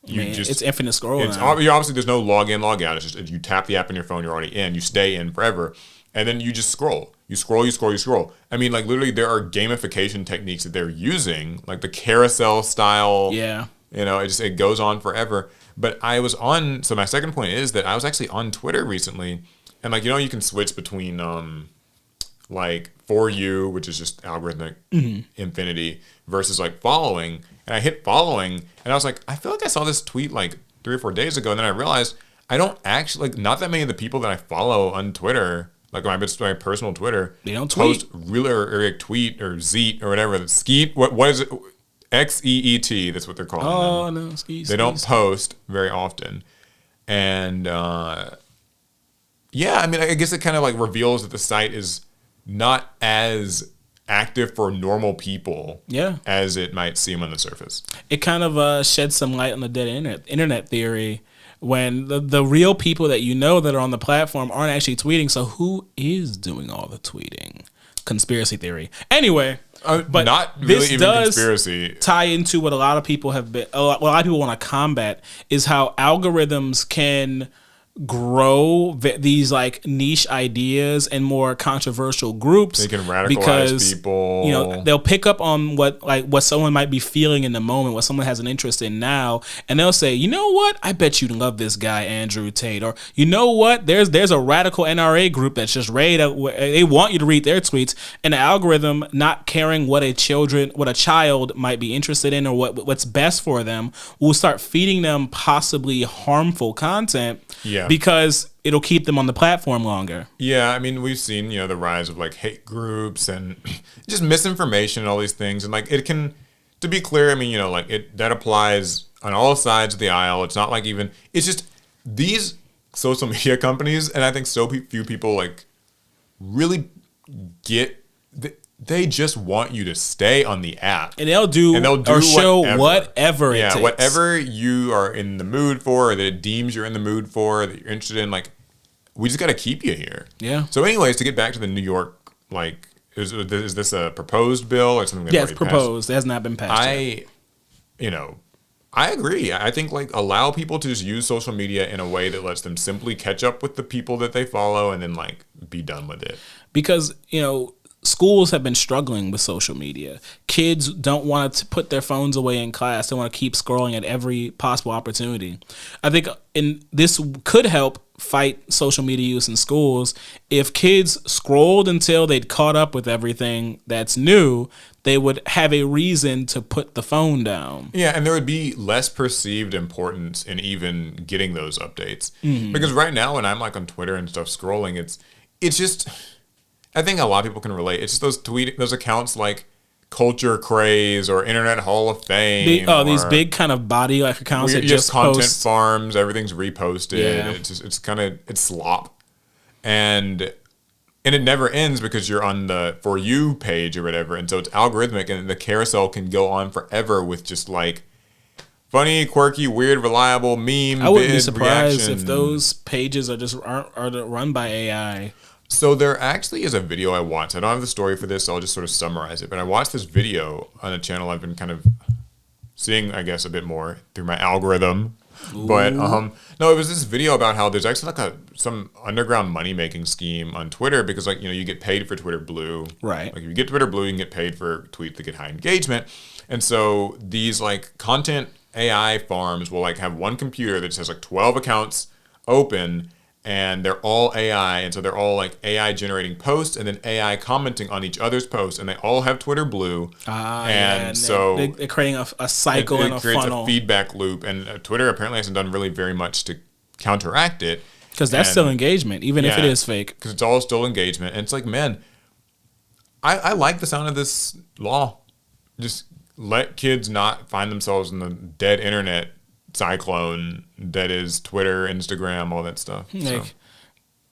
it's infinite scrolling. Obviously there's no log in, log out. It's just you tap the app on your phone, you're already in, you stay in forever. And then you just scroll. You scroll. I mean, like literally there are gamification techniques that they're using, like the carousel style. Yeah. You know, it goes on forever. But so my second point is that I was actually on Twitter recently and like, you know, you can switch between like For You, which is just algorithmic infinity, versus like following. And I hit following, and I was like, I feel like I saw this tweet like 3 or 4 days ago, and then I realized I don't actually, like, not that many of the people that I follow on Twitter, like my personal Twitter, they don't post really or tweet or zeet or whatever. Skeet, what is it? XEET, that's what they're calling them. Oh, no, skeet. They don't post very often. And I mean, I guess it kind of like reveals that the site is not as active for normal people as it might seem on the surface. It kind of sheds some light on the dead internet theory when the real people that you know that are on the platform aren't actually tweeting. So who is doing all the tweeting? Conspiracy theory. Anyway, but not really this even does conspiracy. Tie into what a lot of people have been. What a lot of people want to combat is how algorithms can grow these like niche ideas and more controversial groups. They can radicalize people. You know, they'll pick up on what someone might be feeling in the moment, what someone has an interest in now, and they'll say, you know what? I bet you'd love this guy Andrew Tate, or you know what? There's a radical NRA group that's just ready to. They want you to read their tweets, and the algorithm, not caring what a child might be interested in or what's best for them, will start feeding them possibly harmful content. Yeah. Because it'll keep them on the platform longer. Yeah, I mean, we've seen, you know, the rise of like hate groups and just misinformation and all these things. And like it can, to be clear, I mean, you know, like that applies on all sides of the aisle. It's not like it's just these social media companies, and I think so few people like really get they just want you to stay on the app. And they'll do or show whatever it takes. Whatever you are in the mood for, or that it deems you're in the mood for, that you're interested in, like, we just got to keep you here. Yeah. So anyways, to get back to the New York, like, is this a proposed bill or something? Yeah, it's proposed. It has not been passed yet. I agree. I think, like, allow people to just use social media in a way that lets them simply catch up with the people that they follow and then, like, be done with it. Because, you know, schools have been struggling with social media. Kids don't want to put their phones away in class. They want to keep scrolling at every possible opportunity. I think this could help fight social media use in schools. If kids scrolled until they'd caught up with everything that's new, they would have a reason to put the phone down. Yeah, and there would be less perceived importance in even getting those updates. Because right now when I'm like on Twitter and stuff scrolling, it's just, I think a lot of people can relate. It's just those accounts like Culture Craze or Internet Hall of Fame. These big kind of body like accounts that just content post farms, everything's reposted. Yeah. It's slop. And it never ends because you're on the For You page or whatever. And so it's algorithmic and the carousel can go on forever with just like funny, quirky, weird, reliable meme. I wouldn't be surprised reaction. if those pages are run by AI. So there actually is a video I watched. I don't have the story for this, so I'll just sort of summarize it. But I watched this video on a channel I've been kind of seeing, I guess, a bit more through my algorithm. Ooh. But no, it was this video about how there's actually like some underground money making scheme on Twitter because like, you know, you get paid for Twitter Blue. Right. Like if you get Twitter Blue, you can get paid for tweets that get high engagement. And so these like content AI farms will like have one computer that has like 12 accounts open and they're all AI. And so they're all like AI generating posts and then AI commenting on each other's posts. And they all have Twitter Blue. And so they're creating a cycle and a funnel. It creates a feedback loop. And Twitter apparently hasn't done really very much to counteract it. Because that's still engagement, even if it is fake. Because it's all still engagement. And it's like, man, I like the sound of this law. Just let kids not find themselves in the dead internet cyclone that is Twitter, Instagram, all that stuff. Like, so.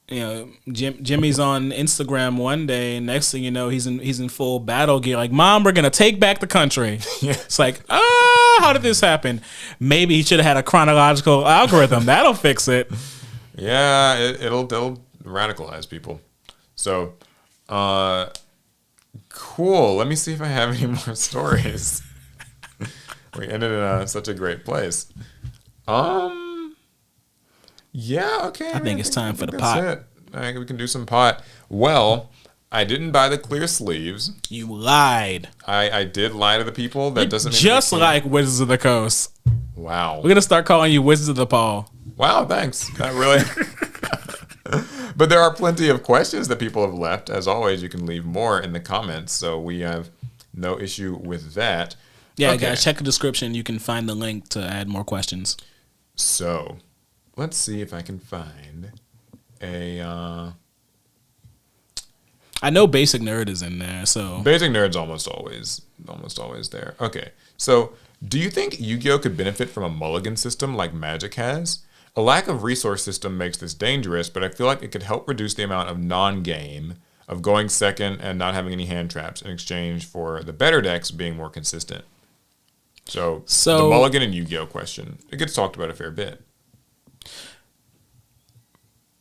You know, Jimmy's on Instagram one day, and next thing you know, he's in full battle gear. Like, Mom, we're gonna take back the country. Yeah. It's like, how did this happen? Maybe he should have had a chronological algorithm. That'll fix it. Yeah, it'll radicalize people. So, cool. Let me see if I have any more stories. We ended in such a great place. Yeah, okay. I think it's time for the pot. It. I think we can do some pot. Well, I didn't buy the clear sleeves. You lied. I did lie to the people. That doesn't mean just like Wizards of the Coast. Wow. We're gonna start calling you Wizards of the Paw. Wow, thanks. That really. But there are plenty of questions that people have left. As always, you can leave more in the comments, so we have no issue with that. Yeah, okay. Guys, check the description. You can find the link to add more questions. So, let's see if I can find a... I know Basic Nerd is in there, so... Basic Nerd's almost always there. Okay, so do you think Yu-Gi-Oh! Could benefit from a mulligan system like Magic has? A lack of resource system makes this dangerous, but I feel like it could help reduce the amount of non-game, of going second and not having any hand traps in exchange for the better decks being more consistent. So the mulligan and Yu-Gi-Oh! Question, it gets talked about a fair bit.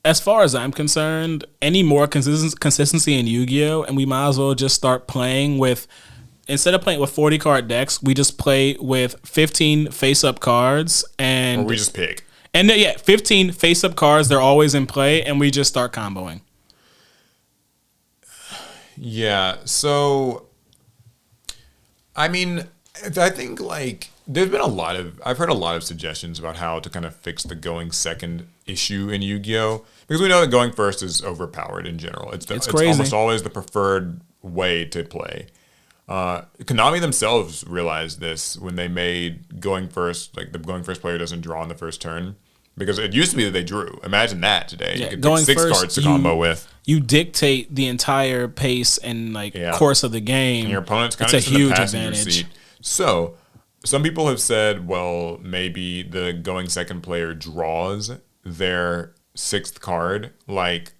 As far as I'm concerned, any more consistency in Yu-Gi-Oh! And we might as well just start playing with, instead of playing with 40 card decks, we just play with 15 face-up cards. And or we just pick. And 15 face-up cards, they're always in play, and we just start comboing. Yeah, so, I mean, I think, like, there's been I've heard a lot of suggestions about how to kind of fix the going second issue in Yu-Gi-Oh! Because we know that going first is overpowered in general. It's crazy. Almost always the preferred way to play. Konami themselves realized this when they made going first, like the going first player doesn't draw on the first turn. Because it used to be that they drew. Imagine that today. Yeah, you could pick 6 cards to combo with. You dictate the entire pace and course of the game. And your opponent's kind of a huge passenger advantage. Seat. So, some people have said, well, maybe the going second player draws their 6th card, like,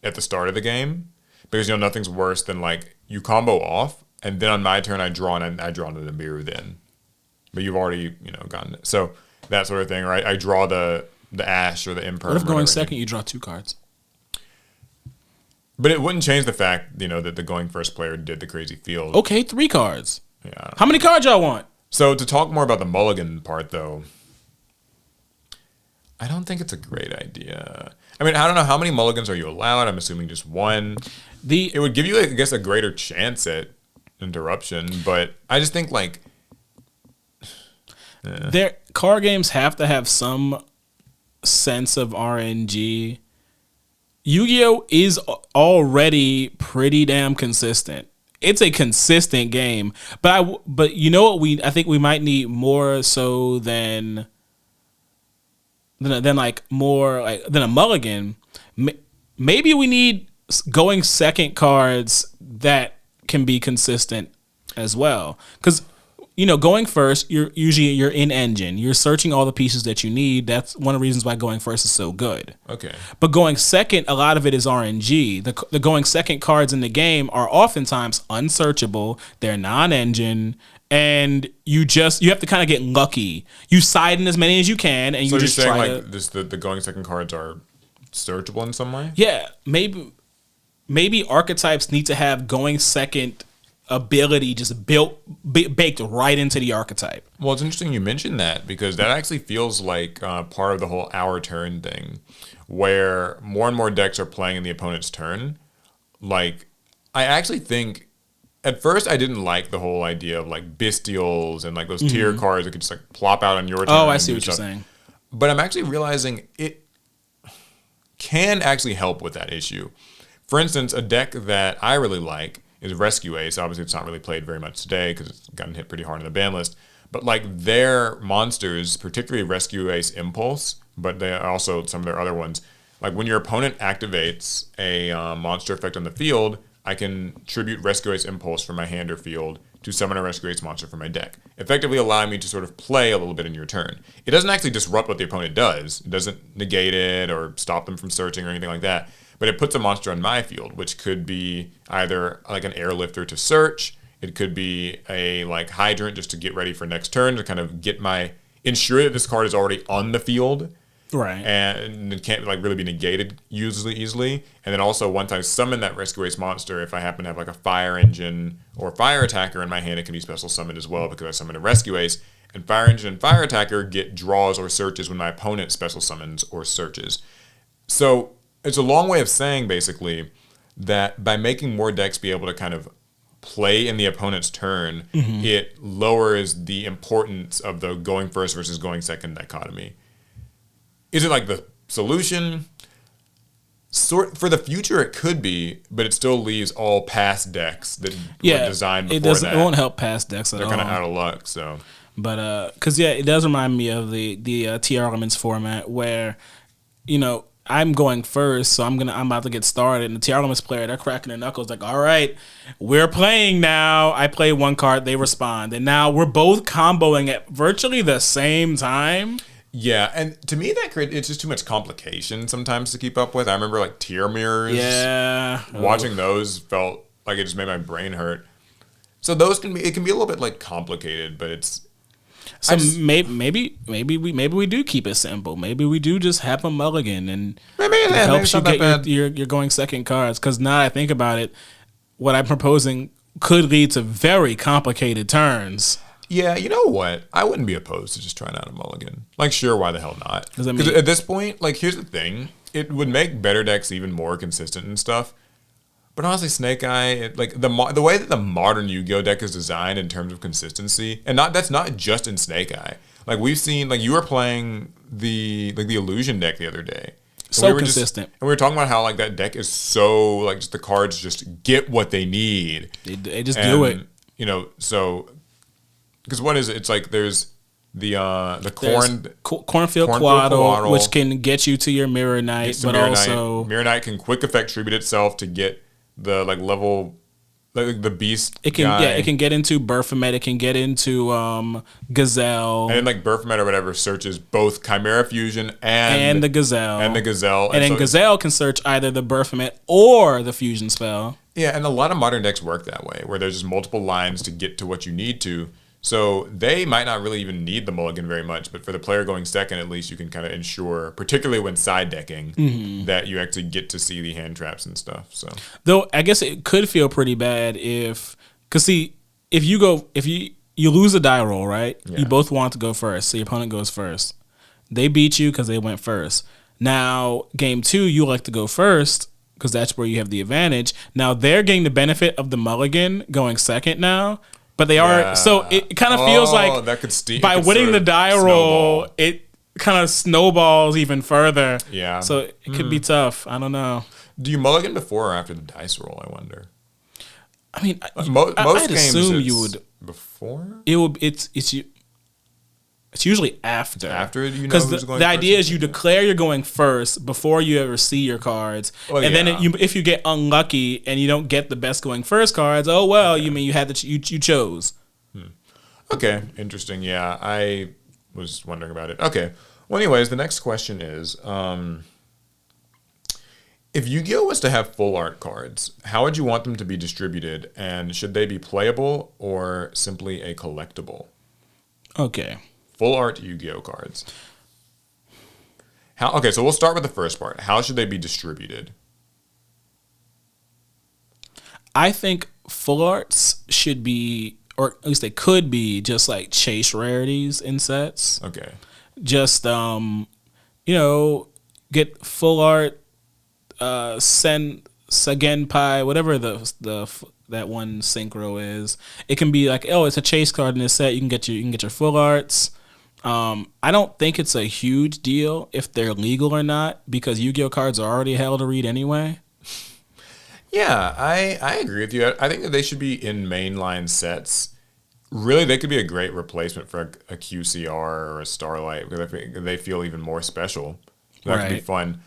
at the start of the game. Because, nothing's worse than, like, you combo off, and then on my turn I draw into the mirror then. But you've already, gotten it. So, that sort of thing, right? I draw the Ash or the Imperm. What if going second you draw 2 cards? But it wouldn't change the fact, that the going first player did the crazy field. Okay, 3 cards. Yeah. How many cards y'all want? So to talk more about the mulligan part, though, I don't think it's a great idea. I mean, I don't know how many mulligans are you allowed. I'm assuming just 1. It would give you, I guess, a greater chance at interruption, but I just think like their card games have to have some sense of RNG. Yu-Gi-Oh is already pretty damn consistent. It's a consistent game, but you know what I think we might need more so than like more like than a mulligan. Maybe we need going second cards that can be consistent as well, because going first, you're in engine. You're searching all the pieces that you need. That's one of the reasons why going first is so good. Okay. But going second, a lot of it is RNG. The going second cards in the game are oftentimes unsearchable. They're non-engine, and you have to kind of get lucky. You side in as many as you can, and so you just try like the going second cards are searchable in some way? Yeah, maybe archetypes need to have going second ability just baked right into the archetype. Well, it's interesting you mentioned that, because that actually feels like part of the whole our turn thing, where more and more decks are playing in the opponent's turn. Like, I actually think at first I didn't like the whole idea of like bestials and like those tier cards that could just like plop out on your turn. Oh, I see what you're saying. But I'm actually realizing it can actually help with that issue. For instance, a deck that I really like is Rescue Ace. Obviously, it's not really played very much today because it's gotten hit pretty hard on the ban list. But like their monsters, particularly Rescue Ace Impulse, but they are also some of their other ones. Like when your opponent activates a monster effect on the field, I can tribute Rescue Ace Impulse from my hand or field to summon a Rescue Ace monster from my deck, effectively allowing me to sort of play a little bit in your turn. It doesn't actually disrupt what the opponent does. It doesn't negate it or stop them from searching or anything like that. But it puts a monster on my field, which could be either like an airlifter to search. It could be a like hydrant just to get ready for next turn, to kind of ensure that this card is already on the field. Right. And it can't like really be negated easily. And then also once I summon that Rescue Ace monster, if I happen to have like a fire engine or fire attacker in my hand, it can be special summoned as well because I summoned a Rescue Ace. And fire engine and fire attacker get draws or searches when my opponent special summons or searches. So it's a long way of saying, basically, that by making more decks be able to kind of play in the opponent's turn, it lowers the importance of the going first versus going second dichotomy. Is it like the solution? For the future, it could be, but it still leaves all past decks that were designed before that. It won't help past decks at all. They're kind of out of luck, so. But, because, it does remind me of the TR Elements format where, I'm going first, so I'm about to get started. And the TR Elements player, they're cracking their knuckles like, all right, we're playing now. I play one card, they respond. And now we're both comboing at virtually the same time. Yeah, and to me, it's just too much complication sometimes to keep up with. I remember like tier mirrors. Yeah. Watching those felt like it just made my brain hurt. So those can be a little bit like complicated, but it's. So maybe we do keep it simple. Maybe we do just have a mulligan, and it helps you get your going second cards. Because now I think about it, what I'm proposing could lead to very complicated turns. Yeah, you know what? I wouldn't be opposed to just trying out a mulligan. Like, sure, why the hell not? Because at this point, like, here's the thing: it would make better decks even more consistent and stuff. But honestly, Snake Eye, like the way that the modern Yu-Gi-Oh deck is designed in terms of consistency, and that's not just in Snake Eye. Like we've seen, like you were playing the Illusion deck the other day. So consistent. And we were talking about how like that deck is so like just the cards just get what they need. They just do it. So because what is it? It's like there's Cornfield Quaddle, which can get you to your Mirror Knight, but also Mirror Knight can quick effect tribute itself to get the like level, like the beast. It can get into Baphomet. It can get into Gazelle, and like Baphomet or whatever searches both Chimera Fusion and the Gazelle, and then Gazelle can search either the Baphomet or the fusion spell. Yeah, and a lot of modern decks work that way, where there's just multiple lines to get to what you need to. So they might not really even need the mulligan very much, but for the player going second, at least you can kind of ensure, particularly when side decking, that you actually get to see the hand traps and stuff. So, though I guess it could feel pretty bad if you lose a die roll, right? Yeah. You both want to go first, so your opponent goes first. They beat you because they went first. Now, game 2, you like to go first. because that's where you have the advantage. Now they're getting the benefit of the mulligan going second now, but they are, so it kind of feels like that could by winning the die roll, it kind of snowballs even further. Yeah. So it could be tough. I don't know. Do you mulligan before or after the dice roll, I wonder? I mean, most I'd games assume you would. Before? It's usually after. After, you know, because who's going the first idea is you declare you're going first before you ever see your cards, and then if you get unlucky and you don't get the best going first cards, oh well, you mean you had you chose. Okay, interesting. Yeah, I was wondering about it. Okay, well, anyways, the next question is, if Yu-Gi-Oh was to have full art cards, how would you want them to be distributed, and should they be playable or simply a collectible? Okay. Full art Yu-Gi-Oh cards. Okay, so we'll start with the first part. How should they be distributed? I think full arts should be, or at least they could be, just like chase rarities in sets. Okay. Just get full art, Segenpai, whatever that one synchro is. It can be like, oh, it's a chase card in this set. You can get your full arts. I don't think it's a huge deal if they're legal or not, because Yu-Gi-Oh cards are already hell to read anyway. Yeah, I agree with you. I think that they should be in mainline sets. Really, they could be a great replacement for a QCR or a Starlight, because they feel even more special. That could be fun.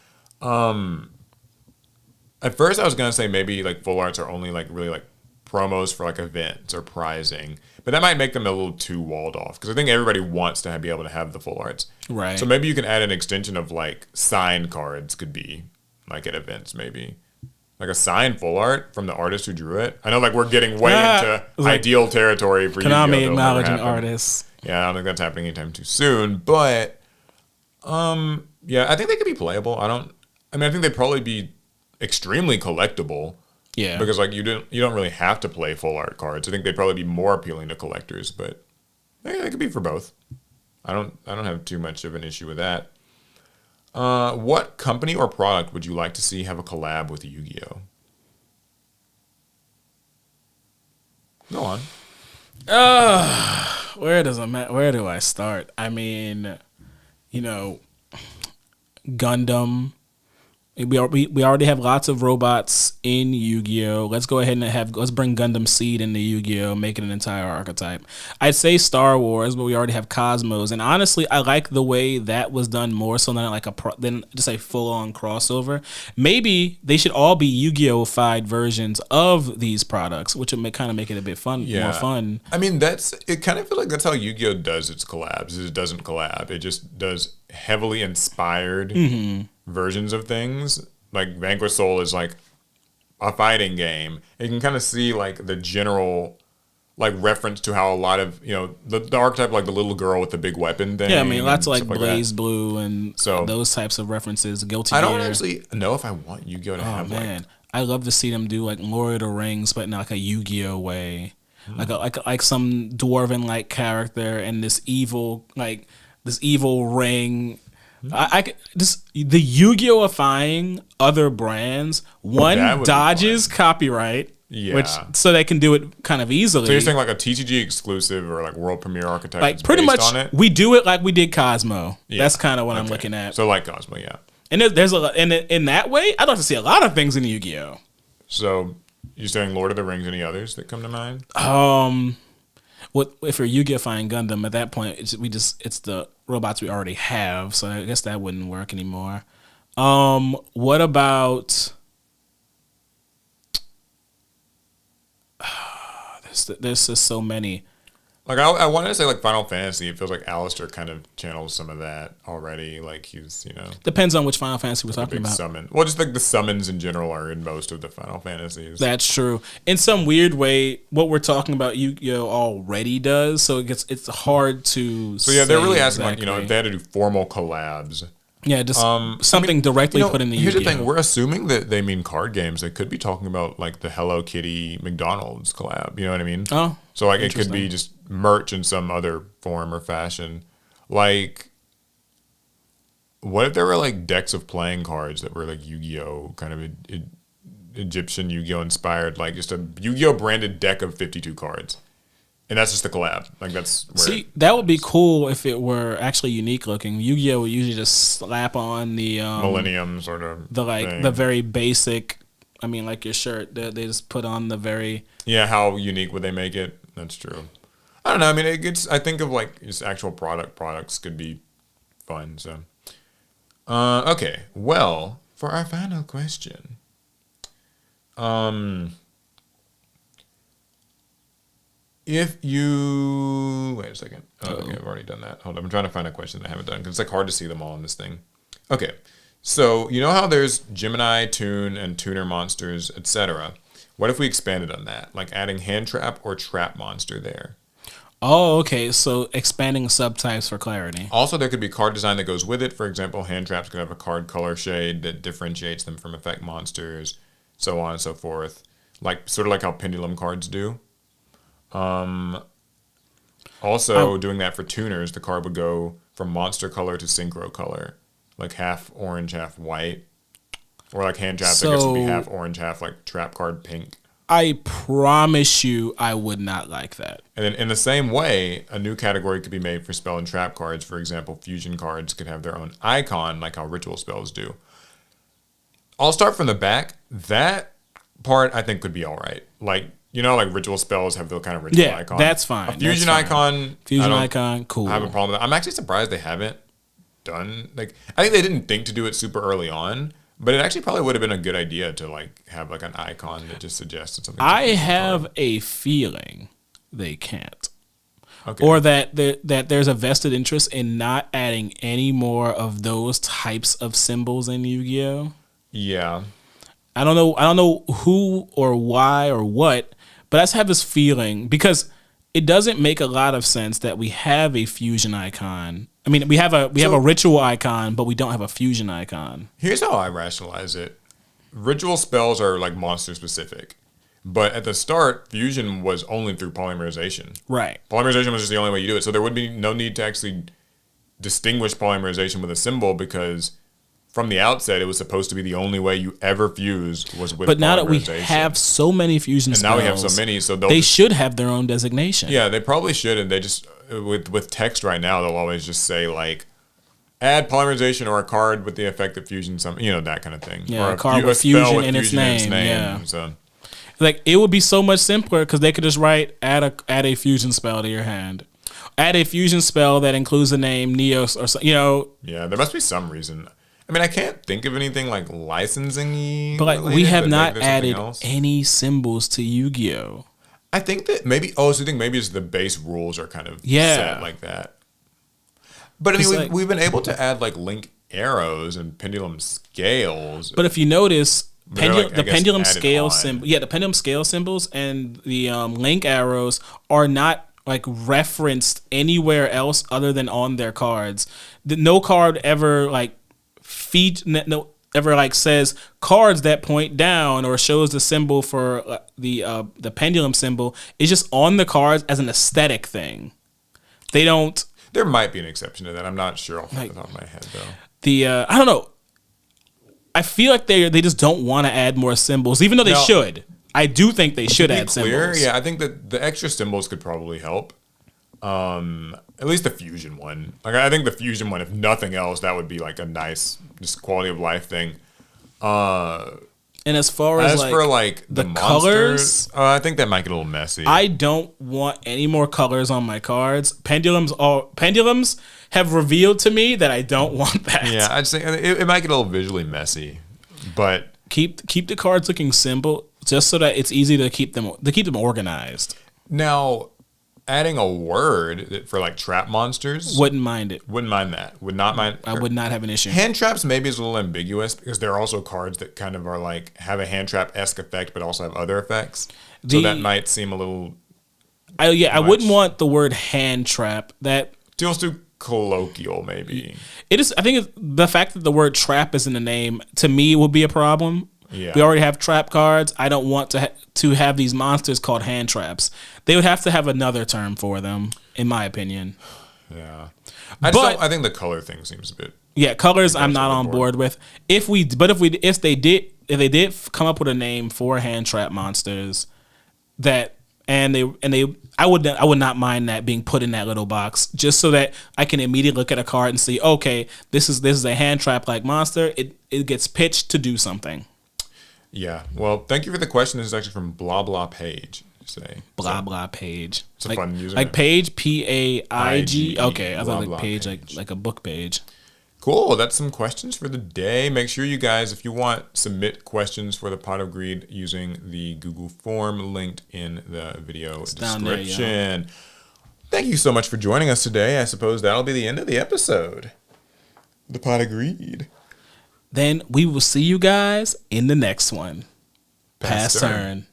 At first, I was gonna say maybe like full arts are only like really like promos for like events or prizing, but that might make them a little too walled off, because I think everybody wants to be able to have the full arts. Right. So maybe you can add an extension of like signed cards, could be like at events, maybe like a signed full art from the artist who drew it. I know, like, we're getting way into ideal territory for Konami acknowledging artists. Yeah, I don't think that's happening anytime too soon, but yeah, I think they could be playable. I think they'd probably be extremely collectible. Yeah. Because like you don't really have to play full art cards. I think they'd probably be more appealing to collectors, but they could be for both. I don't have too much of an issue with that. What company or product would you like to see have a collab with Yu-Gi-Oh? Go on. Where do I start? I mean, Gundam. We already have lots of robots in Yu-Gi-Oh! Let's go ahead and let's bring Gundam Seed into Yu-Gi-Oh! Make it an entire archetype. I'd say Star Wars, but we already have Cosmos, and honestly, I like the way that was done more so than just a full-on crossover. Maybe they should all be Yu-Gi-Oh!-fied versions of these products, which would kind of make it a bit more fun. I mean, it kind of feel like that's how Yu-Gi-Oh! Does its collabs. It doesn't collab. It just does heavily inspired versions of things. Like Vanquish Soul is like a fighting game. You can kind of see like the general like reference to how a lot of the archetype, like the little girl with the big weapon thing. Yeah, I mean lots of like Blaze Blue and those types of references. Guilty Gear. I don't actually know if I want Yu-Gi-Oh! To have man. I love to see them do like Lord of the Rings, but in like a Yu-Gi-Oh! Way. Like some dwarven like character and this evil ring. The Yu-Gi-Oh!-ifying other brands. One dodges copyright, so they can do it kind of easily. So you're saying like a TCG exclusive or like world premiere archetype? Like pretty much, on it? We do it like we did Cosmo. Yeah. That's kind of what I'm looking at. So like Cosmo, yeah. And there's a lot, and in that way, I'd like to see a lot of things in Yu-Gi-Oh! So you're saying Lord of the Rings? Any others that come to mind? What if you're Yu-Gi-Oh!-ifying Gundam? At that point, it's the robots we already have, so I guess that wouldn't work anymore. What about? There's just so many. Like I wanted to say like Final Fantasy. It feels like Alistair kind of channels some of that already. Like he's depends on which Final Fantasy we're talking about. Summon. Well, just like the summons in general are in most of the Final Fantasies. That's true. In some weird way, what we're talking about Yu-Gi-Oh! Already does. So it's hard to. So yeah, they're really asking if they had to do formal collabs. Yeah, just something directly put in the Yu-Gi-Oh! Here's the thing: we're assuming that they mean card games. They could be talking about like the Hello Kitty McDonald's collab. You know what I mean? Oh, so like it could be just merch in some other form or fashion. Like, what if there were like decks of playing cards that were like Yu-Gi-Oh! Kind of Egyptian Yu-Gi-Oh inspired, like just a Yu-Gi-Oh branded deck of 52 cards. And that's just the collab. Like that's where that would be cool if it were actually unique looking. Yu-Gi-Oh would usually just slap on the Millennium sort of thing. the very basic. I mean, like your shirt. They just put on the very. Yeah, how unique would they make it? That's true. I don't know. I mean, it gets. I think of like just actual products could be fun. So, okay. Well, for our final question, if you wait a second. Oh, okay, I've already done that. Hold on, I'm trying to find a question that I haven't done because it's like hard to see them all in this thing. Okay, so you know how there's Gemini, Toon, and Tuner monsters, etc. What if we expanded on that, like adding hand trap or trap monster there? Oh, okay. So expanding subtypes for clarity. Also, there could be card design that goes with it. For example, hand traps could have a card color shade that differentiates them from effect monsters, so on and so forth. Like sort of like how pendulum cards do. Also, doing that for tuners, the card would go from monster color to synchro color, like half orange, half white, or like hand traps. I guess would be half orange, half like trap card pink. I promise you, I would not like that. And then in the same way, a new category could be made for spell and trap cards. For example, fusion cards could have their own icon, like how ritual spells do. I'll start from the back. That part I think could be all right. Like, you know, like ritual spells have the kind of ritual icon. That's fine. A fusion icon. Fusion icon, cool. I have a problem with that. I'm actually surprised they haven't done, like, I think they didn't think to do it super early on, but it actually probably would have been a good idea to like have like an icon that just suggested something. I have a feeling they can't. Okay. Or that there's a vested interest in not adding any more of those types of symbols in Yu-Gi-Oh. Yeah. I don't know who or why or what, but I just have this feeling because it doesn't make a lot of sense that we have a fusion icon. I mean, we have a ritual icon, but we don't have a fusion icon. Here's how I rationalize it. Ritual spells are like monster specific. But at the start, fusion was only through polymerization. Right. Polymerization was just the only way you do it. So there would be no need to actually distinguish polymerization with a symbol because from the outset, it was supposed to be the only way you ever fuse was with polymerization. But now that we have so many fusion spells, now we have so many, so they should have their own designation. Yeah, they probably should, and they just with text right now, they'll always just say like, add polymerization or a card with the effect of fusion, that kind of thing. Yeah, or a card with fusion in its name. Yeah. So. Like it would be so much simpler because they could just write add a fusion spell to your hand, add a fusion spell that includes the name Neos or something. Yeah, there must be some reason. I mean, I can't think of anything like licensing-y. But like we have not added any symbols to Yu-Gi-Oh. I think that maybe. Oh, so you think maybe it's the base rules are kind of set like that. But I mean, we've been able to add like link arrows and pendulum scales. But if you notice. The pendulum scale symbols and the link arrows are not like referenced anywhere else other than on their cards. No card ever like says cards that point down or shows the symbol for the pendulum symbol. It's just on the cards as an aesthetic thing. They don't. There might be an exception to that. I'm not sure off the top of my head though. I don't know. I feel like they just don't want to add more symbols, even though they should. I do think they should add symbols. Yeah, I think that the extra symbols could probably help. At least the fusion one. Like I think the fusion one, if nothing else, that would be like a nice, just quality of life thing. And as far as for the colors, I think that might get a little messy. I don't want any more colors on my cards. Pendulums have revealed to me that I don't want that. Yeah, I'd say it might get a little visually messy, but keep the cards looking simple, just so that it's easy to keep them organized. Now, adding a word for like trap monsters, wouldn't mind it. Wouldn't mind that. Would not mind. I would not have an issue. Hand traps maybe is a little ambiguous because there are also cards that kind of are like have a hand trap-esque effect, but also have other effects. So that might seem a little. I wouldn't want the word hand trap. That feels too colloquial, maybe. It is. I think the fact that the word trap is in the name to me will be a problem. Yeah. We already have trap cards. I don't want to have these monsters called hand traps. They would have to have another term for them, in my opinion. Yeah. I think the color thing seems a bit. Yeah, colors I'm not on board with. If they did if they did come up with a name for hand trap monsters that I would not mind that being put in that little box just so that I can immediately look at a card and see, okay, this is a hand trap like monster. It gets pitched to do something. Yeah. Well, thank you for the question. This is actually from Blah Blah Page. Say Blah Blah Page. It's a fun username. Like Page, PAIG. Okay, I thought Blah, like page, like a book page. Cool. That's some questions for the day. Make sure you guys, if you want, submit questions for the Pot of Greed using the Google form linked in the video description. Thank you so much for joining us today. I suppose that'll be the end of the episode. The Pot of Greed. Then we will see you guys in the next one. Pass turn.